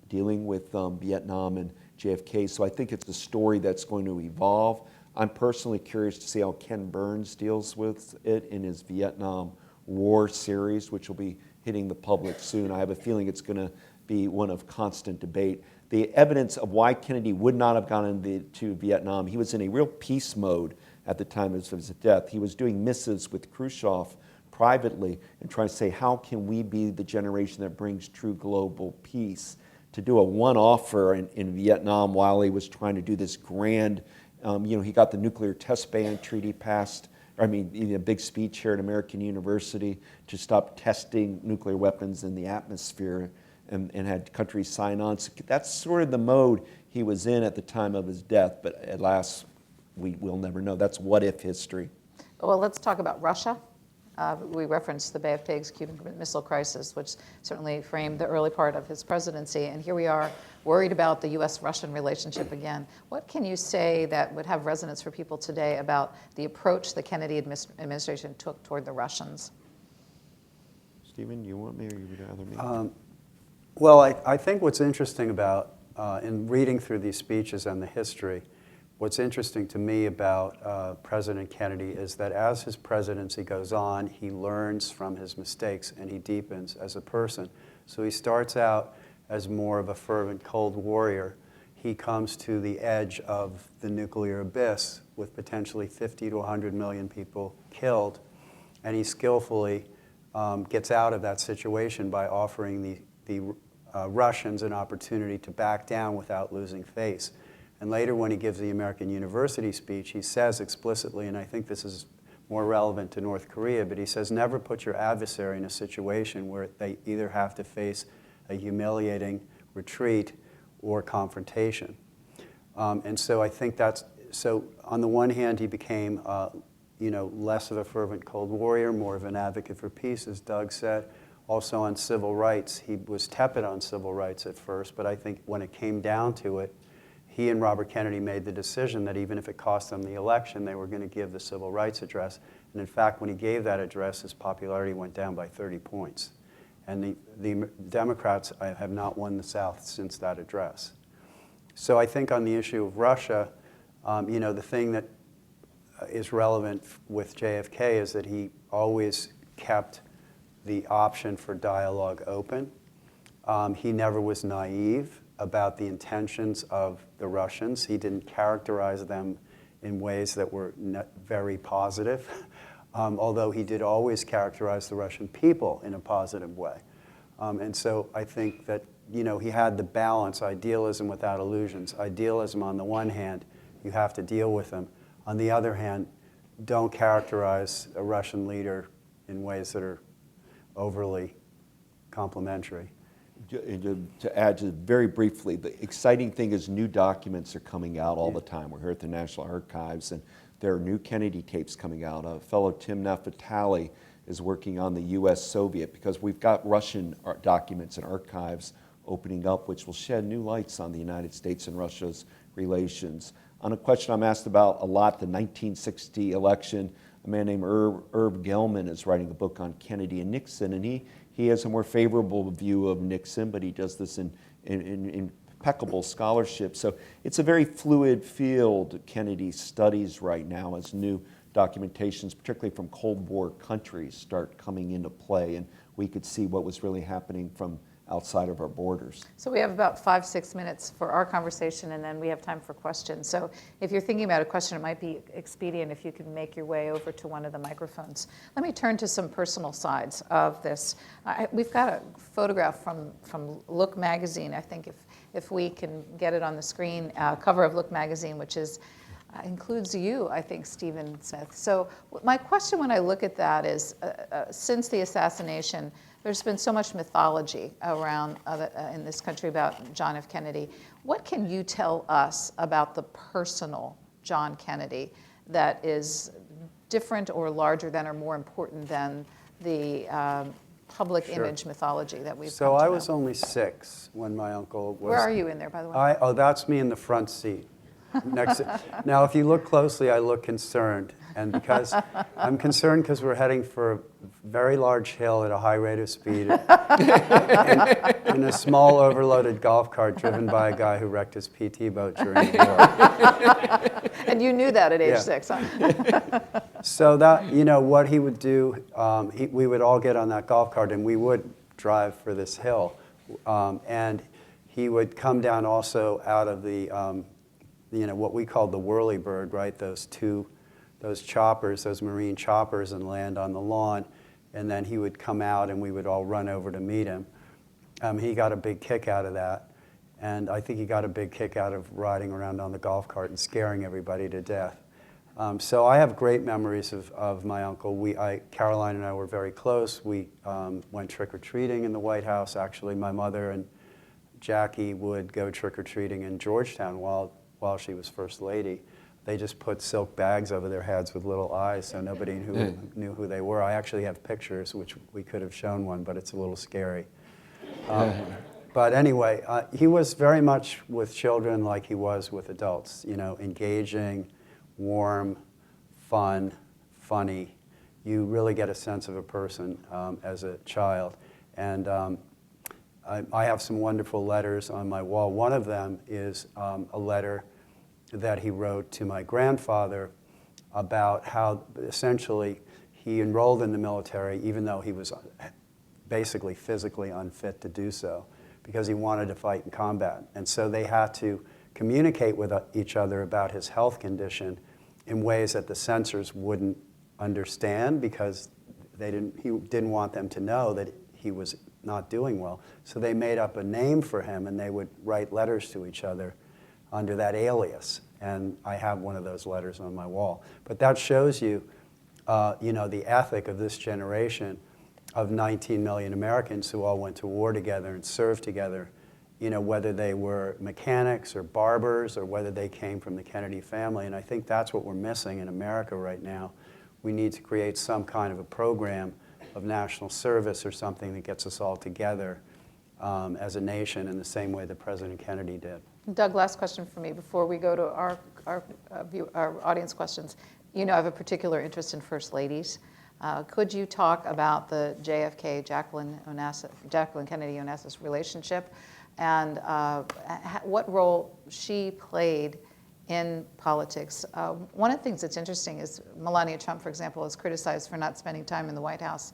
dealing with Vietnam and JFK. So I think it's a story that's going to evolve. I'm personally curious to see how Ken Burns deals with it in his Vietnam War series, which will be hitting the public soon. I have a feeling it's going to be one of constant debate. The evidence of why Kennedy would not have gone into Vietnam, he was in a real peace mode at the time of his death. He was doing missives with Khrushchev privately and trying to say, how can we be the generation that brings true global peace? To do a one-offer in Vietnam while he was trying to do this grand, he got the nuclear test ban treaty passed, a big speech here at American University to stop testing nuclear weapons in the atmosphere and had countries sign on. So that's sort of the mode he was in at the time of his death, but at last, we'll never know. That's what-if history. Well, let's talk about Russia. We referenced the Bay of Pigs Cuban Missile Crisis, which certainly framed the early part of his presidency. And here we are, worried about the U.S.-Russian relationship again. What can you say that would have resonance for people today about the approach the Kennedy administration took toward the Russians? Stephen, you want me or you would rather me? Well, I think what's interesting about, in reading through these speeches and the history, what's interesting to me about President Kennedy is that as his presidency goes on, he learns from his mistakes and he deepens as a person. So he starts out as more of a fervent Cold Warrior. He comes to the edge of the nuclear abyss with potentially 50 to 100 million people killed, and he skillfully gets out of that situation by offering the Russians an opportunity to back down without losing face. And later when he gives the American University speech, he says explicitly, and I think this is more relevant to North Korea, but he says never put your adversary in a situation where they either have to face a humiliating retreat or confrontation. And so I think so on the one hand, he became less of a fervent Cold Warrior, more of an advocate for peace, as Doug said. Also on civil rights, he was tepid on civil rights at first, but I think when it came down to it, he and Robert Kennedy made the decision that even if it cost them the election, they were going to give the civil rights address. And in fact, when he gave that address, his popularity went down by 30 points. And the Democrats have not won the South since that address. So I think on the issue of Russia, the thing that is relevant with JFK is that he always kept the option for dialogue open. He never was naive about the intentions of the Russians. He didn't characterize them in ways that were very positive, although he did always characterize the Russian people in a positive way. And so I think that he had the balance, idealism without illusions. Idealism on the one hand, you have to deal with them. On the other hand, don't characterize a Russian leader in ways that are overly complimentary. to add to very briefly, the exciting thing is new documents are coming out all the time. We're here at the National Archives, and there are new Kennedy tapes coming out. A fellow, Tim Nefatali, is working on the U.S.-Soviet, because we've got Russian documents and archives opening up, which will shed new lights on the United States and Russia's relations. On a question I'm asked about a lot, the 1960 election, a man named Herb Gelman is writing a book on Kennedy and Nixon, and he has a more favorable view of Nixon, but he does this in impeccable scholarship. So it's a very fluid field, Kennedy studies right now, as new documentations, particularly from Cold War countries, start coming into play, and we could see what was really happening from outside of our borders. So we have about 5-6 minutes for our conversation, and then we have time for questions. So if you're thinking about a question, it might be expedient if you can make your way over to one of the microphones. Let me turn to some personal sides of this. We've got a photograph from Look magazine. I think if we can get it on the screen, cover of Look magazine, which is includes you, I think, Stephen Smith. So my question when I look at that is, since the assassination, there's been so much mythology around in this country about John F. Kennedy. What can you tell us about the personal John Kennedy that is different or larger than or more important than the public image mythology that we've So I was only 6 when my uncle was... Where are you in there, by the way? Oh, that's me in the front seat. Now, if you look closely, I look concerned. And because I'm concerned because we're heading for a very large hill at a high rate of speed in a small overloaded golf cart driven by a guy who wrecked his PT boat during the war. And you knew that at age 6, huh? So that, what he would do, we would all get on that golf cart and we would drive for this hill. And he would come down also out of the, what we called the whirlybird, right? Those choppers, those Marine choppers, and land on the lawn. And then he would come out and we would all run over to meet him. He got a big kick out of that. And I think he got a big kick out of riding around on the golf cart and scaring everybody to death. So I have great memories of my uncle. Caroline and I were very close. We went trick-or-treating in the White House. Actually, my mother and Jackie would go trick-or-treating in Georgetown while she was First Lady. They just put silk bags over their heads with little eyes so nobody knew who they were. I actually have pictures, which we could have shown one, but it's a little scary. But anyway, he was very much with children like he was with adults, engaging, warm, fun, funny. You really get a sense of a person as a child. And I have some wonderful letters on my wall. One of them is a letter that he wrote to my grandfather about how essentially he enrolled in the military even though he was basically physically unfit to do so because he wanted to fight in combat. And so they had to communicate with each other about his health condition in ways that the censors wouldn't understand because he didn't want them to know that he was not doing well. So they made up a name for him and they would write letters to each other under that alias. And I have one of those letters on my wall. But that shows you, the ethic of this generation of 19 million Americans who all went to war together and served together, whether they were mechanics or barbers or whether they came from the Kennedy family. And I think that's what we're missing in America right now. We need to create some kind of a program of national service or something that gets us all together as a nation in the same way that President Kennedy did. Doug, last question for me before we go to our audience questions. I have a particular interest in First Ladies. Could you talk about the JFK Jacqueline Kennedy Onassis relationship and what role she played in politics? One of the things that's interesting is Melania Trump, for example, is criticized for not spending time in the White House.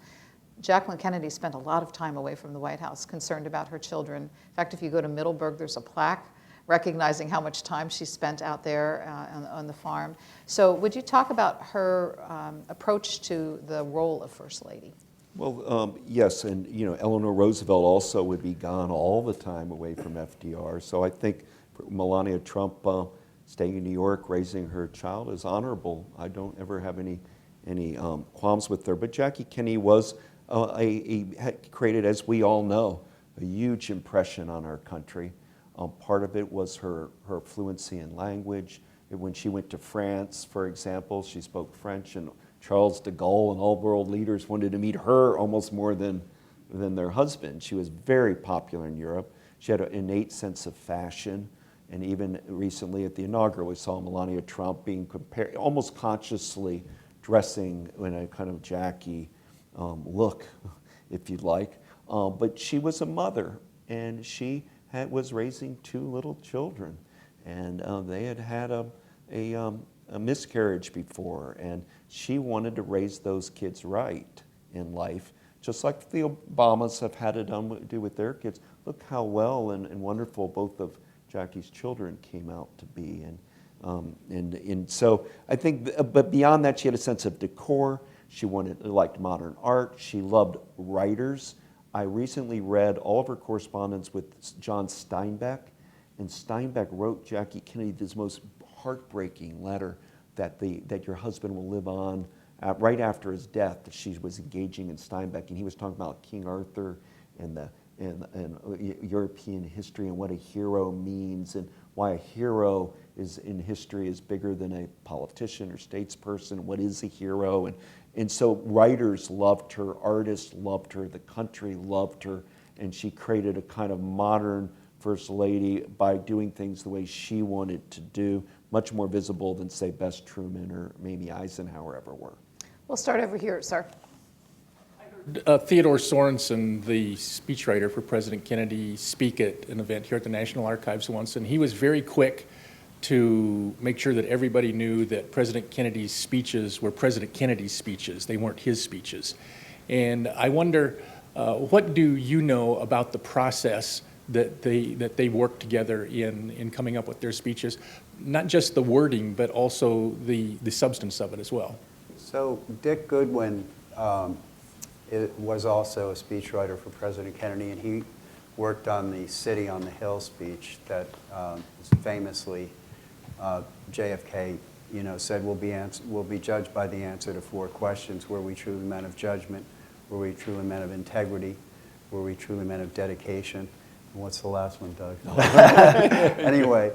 Jacqueline Kennedy spent a lot of time away from the White House, concerned about her children. In fact, if you go to Middleburg, there's a plaque recognizing how much time she spent out there on the farm. So would you talk about her approach to the role of First Lady? Well, yes, and Eleanor Roosevelt also would be gone all the time away from FDR. So I think Melania Trump staying in New York, raising her child is honorable. I don't ever have any qualms with her. But Jackie Kennedy was had created, as we all know, a huge impression on our country. Part of it was her fluency in language. When she went to France, for example, she spoke French, and Charles de Gaulle and all world leaders wanted to meet her almost more than their husband. She was very popular in Europe. She had an innate sense of fashion, and even recently at the inaugural, we saw Melania Trump being compared, almost consciously dressing in a kind of Jackie look, if you'd like. But she was a mother, and she was raising 2 little children, and they had a miscarriage before, and she wanted to raise those kids right in life, just like the Obamas have had to do with their kids. Look how well and wonderful both of Jackie's children came out to be, and so I think. But beyond that, she had a sense of decor. She liked modern art. She loved writers. I recently read all of her correspondence with John Steinbeck, and Steinbeck wrote Jackie Kennedy this most heartbreaking letter that your husband will live on right after his death, that she was engaging in Steinbeck, and he was talking about King Arthur and European history and what a hero means, and why a hero in history is bigger than a politician or statesperson. What is a hero? And so writers loved her, artists loved her, the country loved her, and she created a kind of modern First Lady by doing things the way she wanted to do, much more visible than, say, Bess Truman or Mamie Eisenhower ever were. We'll start over here, sir. Theodore Sorensen, the speechwriter for President Kennedy, speak at an event here at the National Archives once, and he was very quick to make sure that everybody knew that President Kennedy's speeches were President Kennedy's speeches. They weren't his speeches. And I wonder, what do you know about the process that they worked together in coming up with their speeches? Not just the wording, but also the substance of it as well. So Dick Goodwin was also a speechwriter for President Kennedy, and he worked on the City on the Hill speech that was famously JFK, said we'll be judged by the answer to 4 questions: were we truly men of judgment? Were we truly men of integrity? Were we truly men of dedication? And what's the last one, Doug? Anyway,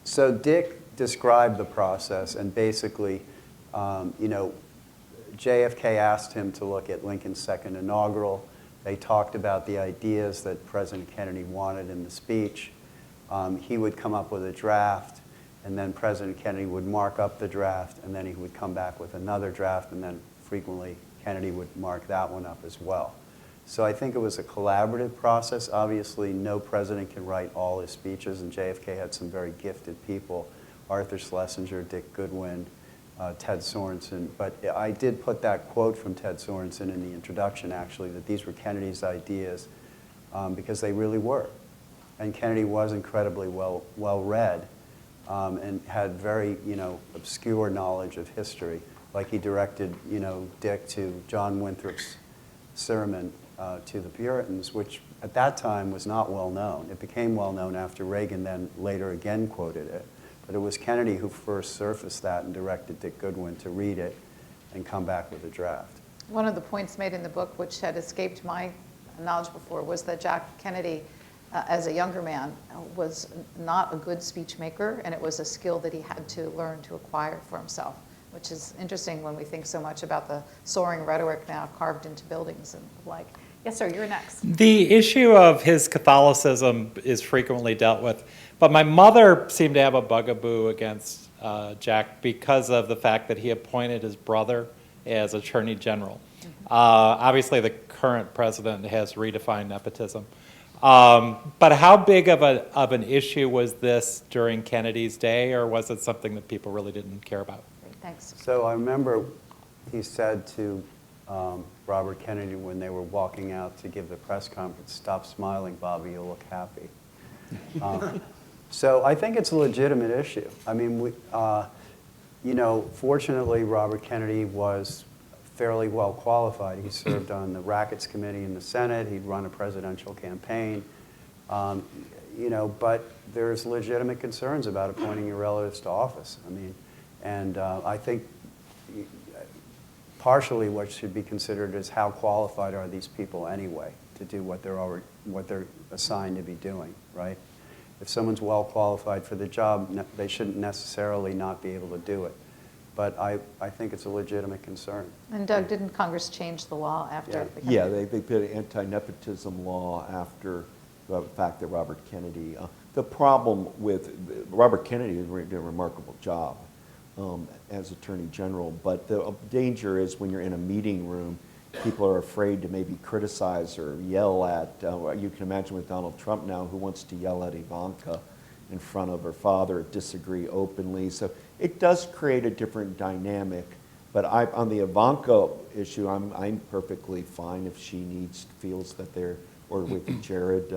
so Dick described the process, and basically, JFK asked him to look at Lincoln's second inaugural. They talked about the ideas that President Kennedy wanted in the speech. He would come up with a draft, and then President Kennedy would mark up the draft, and then he would come back with another draft, and then frequently Kennedy would mark that one up as well. So I think it was a collaborative process. Obviously, no president can write all his speeches, and JFK had some very gifted people: Arthur Schlesinger, Dick Goodwin, Ted Sorensen. But I did put that quote from Ted Sorensen in the introduction, actually, that these were Kennedy's ideas, because they really were. And Kennedy was incredibly well read, and had very obscure knowledge of history. Like he directed Dick to John Winthrop's sermon to the Puritans, which at that time was not well known. It became well known after Reagan then later again quoted it. But it was Kennedy who first surfaced that and directed Dick Goodwin to read it and come back with a draft. One of the points made in the book, which had escaped my knowledge before, was that Jack Kennedy, as a younger man, was not a good speech maker, and it was a skill that he had to learn to acquire for himself, which is interesting when we think so much about the soaring rhetoric now carved into buildings and the like. Yes, sir, you're next. The issue of his Catholicism is frequently dealt with, but my mother seemed to have a bugaboo against Jack because of the fact that he appointed his brother as Attorney General. Obviously, the current president has redefined nepotism. But how big of an issue was this during Kennedy's day, or was it something that people really didn't care about? Great, thanks. So I remember he said to Robert Kennedy when they were walking out to give the press conference, "Stop smiling, Bobby, you'll look happy." So I think it's a legitimate issue. I mean, fortunately, Robert Kennedy was fairly well qualified. He served on the Rackets Committee in the Senate. He'd run a presidential campaign. But there's legitimate concerns about appointing your relatives to office. I mean, and I think partially what should be considered is how qualified are these people anyway to do what they're what they're assigned to be doing, right? If someone's well qualified for the job, they shouldn't necessarily not be able to do it. But I think it's a legitimate concern. And Doug, didn't Congress change the law after? Yeah, they put an anti-nepotism law after the fact that Robert Kennedy. The problem with Robert Kennedy did a remarkable job as Attorney General, but the danger is when you're in a meeting room, people are afraid to maybe criticize or yell at. You can imagine with Donald Trump now, who wants to yell at Ivanka in front of her father, disagree openly. So it does create a different dynamic. But on the Ivanka issue, I'm perfectly fine if she feels that they're, or with Jared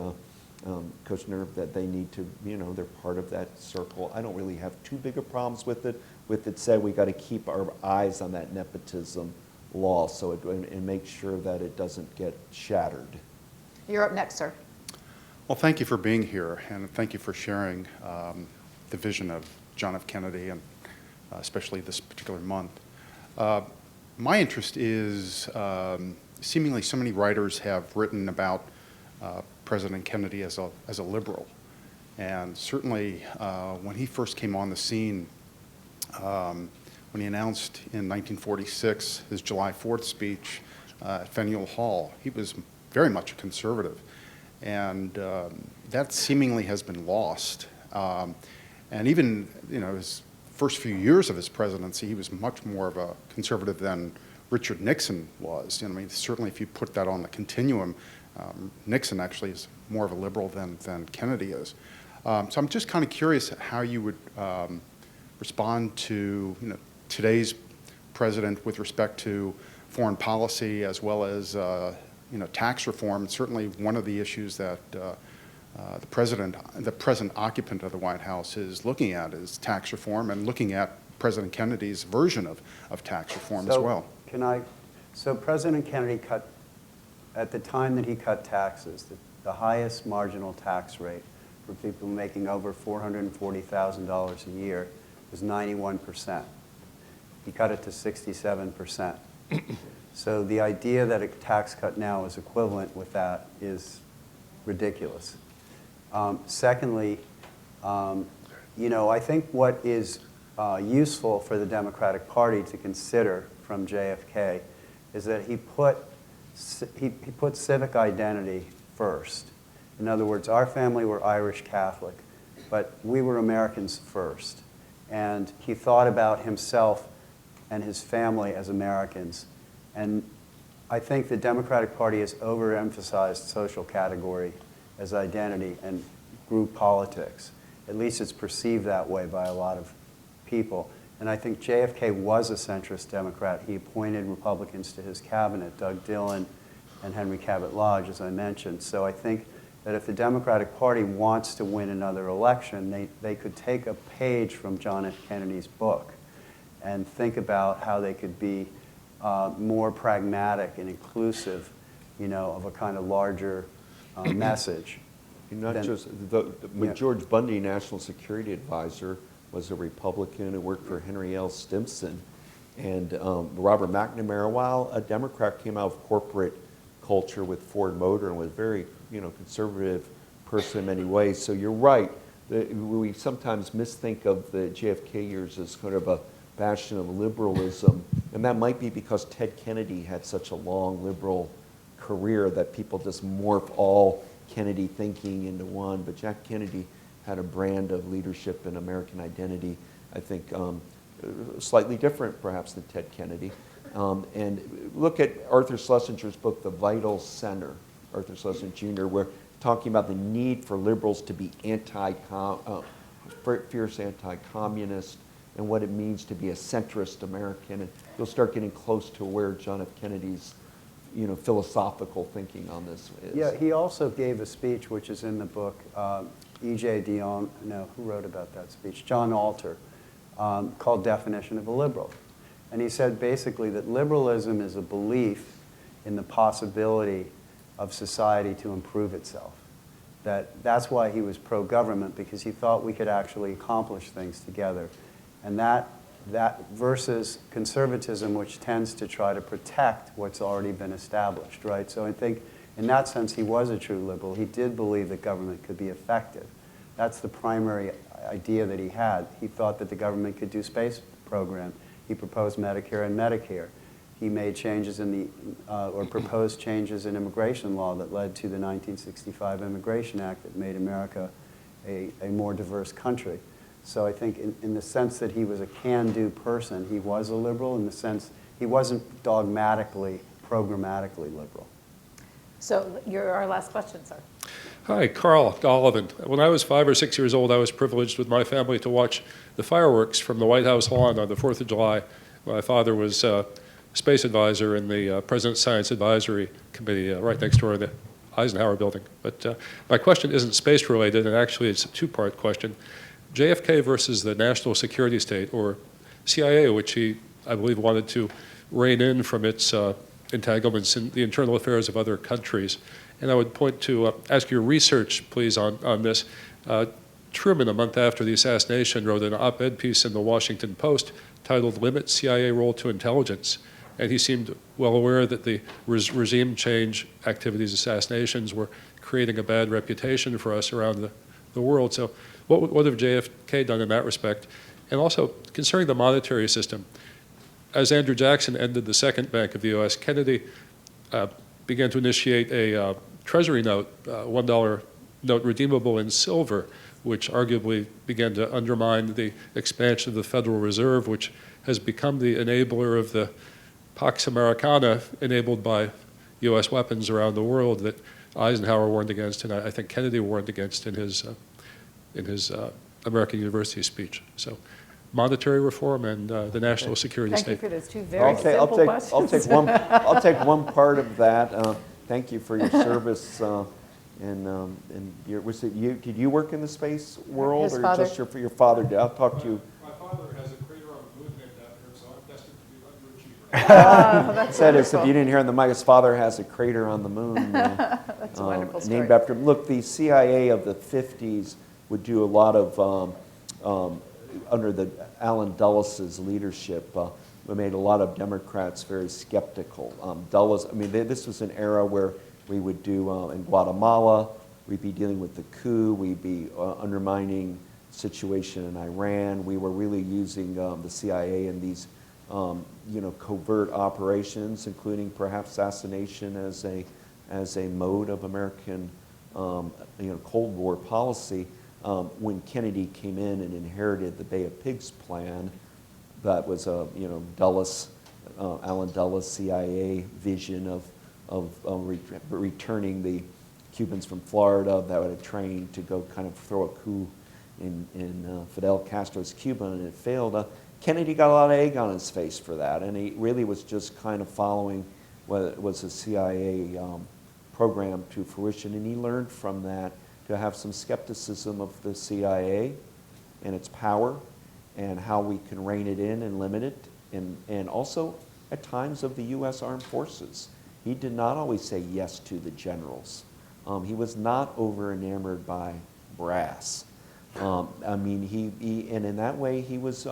Kushner, that they need to, they're part of that circle. I don't really have too big of problems with it. With it said, we got to keep our eyes on that nepotism law and make sure that it doesn't get shattered. You're up next, sir. Well, thank you for being here, and thank you for sharing the vision of John F. Kennedy, and especially this particular month. My interest is seemingly so many writers have written about President Kennedy as a liberal, and certainly when he first came on the scene, when he announced in 1946 his July 4th speech at Faneuil Hall, he was very much a conservative. And that seemingly has been lost. And even, his first few years of his presidency, he was much more of a conservative than Richard Nixon was. I mean, certainly if you put that on the continuum, Nixon actually is more of a liberal than Kennedy is. So I'm just kind of curious how you would respond to, today's president with respect to foreign policy as well as tax reform. Certainly one of the issues that the present occupant of the White House is looking at is tax reform, and looking at President Kennedy's version of tax reform as well. So President Kennedy at the time that he cut taxes, the highest marginal tax rate for people making over $440,000 a year was 91%. He cut it to 67%. So the idea that a tax cut now is equivalent with that is ridiculous. Secondly, I think what is useful for the Democratic Party to consider from JFK is that he put civic identity first. In other words, our family were Irish Catholic, but we were Americans first. And he thought about himself and his family as Americans. And I think the Democratic Party has overemphasized social category as identity and group politics. At least it's perceived that way by a lot of people. And I think JFK was a centrist Democrat. He appointed Republicans to his cabinet, Doug Dillon and Henry Cabot Lodge, as I mentioned. So I think that if the Democratic Party wants to win another election, they could take a page from John F. Kennedy's book and think about how they could be more pragmatic and inclusive, of a kind of larger message. George Bundy, National Security Advisor, was a Republican who worked for Henry L. Stimson. And Robert McNamara, while a Democrat, came out of corporate culture with Ford Motor and was very, conservative person in many ways. So you're right. We sometimes misthink of the JFK years as kind of a bastion of liberalism, and that might be because Ted Kennedy had such a long liberal career that people just morph all Kennedy thinking into one. But Jack Kennedy had a brand of leadership and American identity, I think, slightly different perhaps than Ted Kennedy. And look at Arthur Schlesinger's book, The Vital Center, Arthur Schlesinger Jr., where talking about the need for liberals to be fierce anti-communist, and what it means to be a centrist American. And you'll start getting close to where John F. Kennedy's philosophical thinking on this is. Yeah, he also gave a speech, which is in the book, E.J. Dionne, who wrote about that speech? John Alter, called Definition of a Liberal. And he said basically that liberalism is a belief in the possibility of society to improve itself. That's why he was pro-government, because he thought we could actually accomplish things together. And that versus conservatism, which tends to try to protect what's already been established, right? So I think in that sense, he was a true liberal. He did believe that government could be effective. That's the primary idea that he had. He thought that the government could do space program. He proposed Medicare and Medicare. He made changes in or proposed changes in immigration law that led to the 1965 Immigration Act that made America a more diverse country. So I think in the sense that he was a can-do person, he was a liberal. In the sense he wasn't dogmatically, programmatically liberal. So you're our last question, sir. Hi, Carl Donovan. When I was 5 or 6 years old, I was privileged with my family to watch the fireworks from the White House lawn on the 4th of July. My father was space advisor in the President's Science Advisory Committee right next door to the Eisenhower building. But my question isn't space related, and actually it's a two-part question. JFK versus the national security state, or CIA, which he, I believe, wanted to rein in from its entanglements in the internal affairs of other countries. And I would point to, ask your research, please, on this. Truman, a month after the assassination, wrote an op-ed piece in the Washington Post titled "Limit CIA Role to Intelligence." And he seemed well aware that the regime change activities, assassinations, were creating a bad reputation for us around the world. So what have JFK done in that respect? And also, concerning the monetary system, as Andrew Jackson ended the second Bank of the U.S., Kennedy began to initiate a Treasury note, $1 note redeemable in silver, which arguably began to undermine the expansion of the Federal Reserve, which has become the enabler of the Pax Americana, enabled by U.S. weapons around the world, that Eisenhower warned against, and I think Kennedy warned against in his American University speech. So, monetary reform and the national security Thank you state. for those two very simple questions. I'll take one part of that. Thank you for your service. Did you work in the space world, His or father. just your father did? I'll talk to you. My father has a crater on the moon named after him, so I'm destined to be underachiever. That's Said if wonderful. you didn't hear on the mic, his father has a crater on the moon. That's a wonderful story. Named after him. Look, the CIA of the 50s would do a lot of, under the Allen Dulles' leadership, we made a lot of Democrats very skeptical. Dulles, I mean, this was an era where we would do, in Guatemala, we'd be dealing with the coup, we'd be undermining the situation in Iran. We were really using the CIA in these covert operations, including perhaps assassination as a mode of American Cold War policy. When Kennedy came in and inherited the Bay of Pigs plan, that was a Dulles, Allen Dulles CIA vision of returning the Cubans from Florida that would have trained to go kind of throw a coup in Fidel Castro's Cuba, and it failed. Kennedy got a lot of egg on his face for that, and he really was just kind of following what was a CIA program to fruition, and he learned from that to have some skepticism of the CIA and its power and how we can rein it in and limit it, and also at times of the U.S. Armed Forces. He did not always say yes to the generals. He was not over enamored by brass. I mean, and in that way he was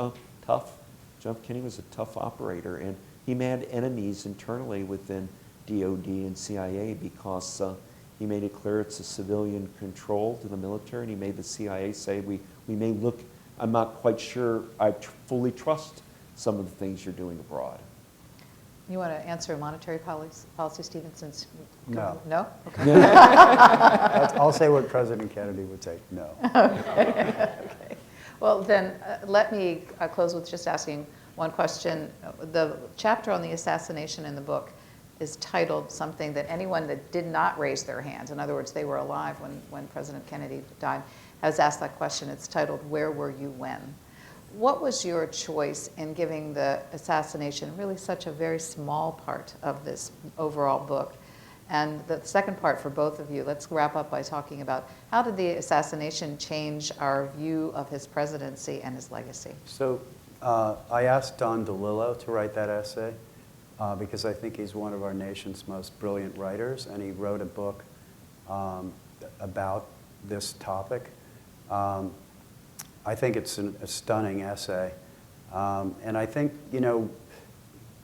tough. John F. Kennedy was a tough operator, and he had enemies internally within DOD and CIA because he made it clear it's a civilian control to the military, and he made the CIA say, we may look, I'm not quite sure I fully trust some of the things you're doing abroad. You want to answer monetary policy, Stephen, since... No. No? Okay. I'll say what President Kennedy would say, no. Okay. Well, then, let me close with just asking one question. The chapter on the assassination in the book is titled something that anyone that did not raise their hand, in other words, they were alive when President Kennedy died, has asked that question. It's titled, "Where Were You When?" What was your choice in giving the assassination really such a very small part of this overall book? And the second part for both of you, let's wrap up by talking about how did the assassination change our view of his presidency and his legacy? So I asked Don DeLillo to write that essay because I think he's one of our nation's most brilliant writers, and he wrote a book about this topic. I think it's a stunning essay. And I think,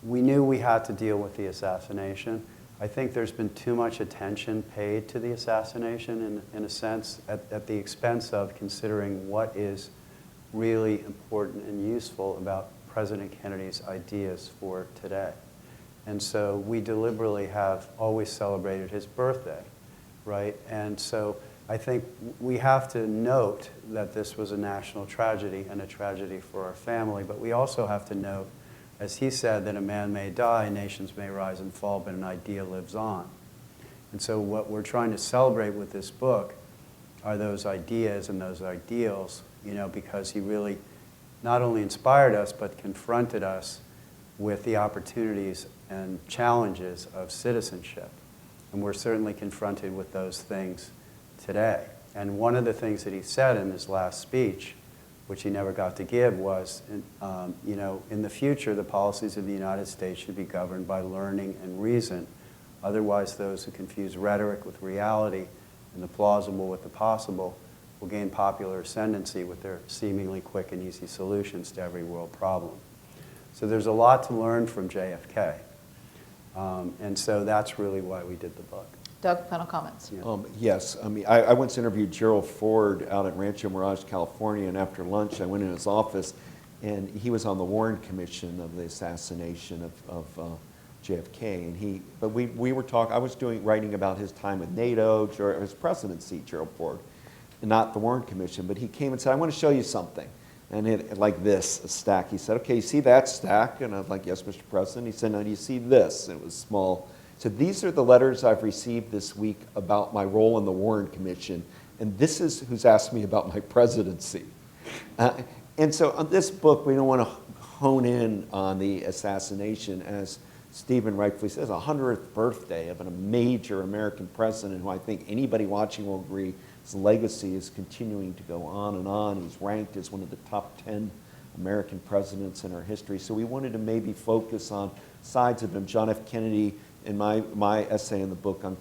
we knew we had to deal with the assassination. I think there's been too much attention paid to the assassination in a sense at the expense of considering what is really important and useful about President Kennedy's ideas for today. And so we deliberately have always celebrated his birthday, right? And so I think we have to note that this was a national tragedy and a tragedy for our family, but we also have to note, as he said, that a man may die, nations may rise and fall, but an idea lives on. And so what we're trying to celebrate with this book are those ideas and those ideals, you know, because he really not only inspired us, but confronted us with the opportunities and challenges of citizenship. And we're certainly confronted with those things today. And one of the things that he said in his last speech, which he never got to give, was, you know, in the future, the policies of the United States should be governed by learning and reason. Otherwise, those who confuse rhetoric with reality and the plausible with the possible will gain popular ascendancy with their seemingly quick and easy solutions to every world problem. So there's a lot to learn from JFK. And so that's really why we did the book. Doug, final comments. Yeah. Yes, I mean, I once interviewed Gerald Ford out at Rancho Mirage, California, and after lunch I went in his office, and he was on the Warren Commission of the assassination of JFK, but we were talking, I was writing about his time with NATO, his presidency, Gerald Ford, and not the Warren Commission, but he came and said, I want to show you something. And it, like this, a stack. He said, okay, you see that stack? And I was like, yes, Mr. President. He said, now do you see this? And it was small. He said, these are the letters I've received this week about my role in the Warren Commission, and this is who's asked me about my presidency. And so on this book, we don't want to hone in on the assassination, as Stephen rightfully says, 100th birthday of a major American president who I think anybody watching will agree his legacy is continuing to go on and on. He's ranked as one of the top 10 American presidents in our history. So we wanted to maybe focus on sides of him. John F. Kennedy, in my essay in the book on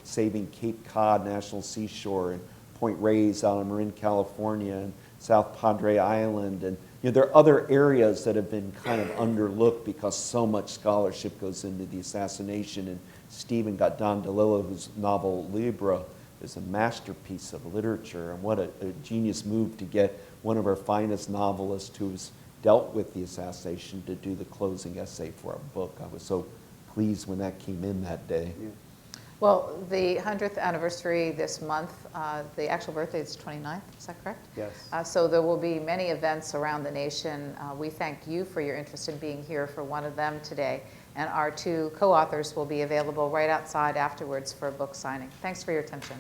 saving Cape Cod National Seashore and Point Reyes out in Marin, California, and South Padre Island. And you know, there are other areas that have been kind of underlooked because so much scholarship goes into the assassination. And Stephen got Don DeLillo, whose novel Libra is a masterpiece of literature. And what a genius move to get one of our finest novelists who's dealt with the assassination to do the closing essay for our book. I was so pleased when that came in that day. Yeah. Well, the 100th anniversary this month, the actual birthday is 29th, is that correct? Yes. So there will be many events around the nation. We thank you for your interest in being here for one of them today. And our two co-authors will be available right outside afterwards for a book signing. Thanks for your attention.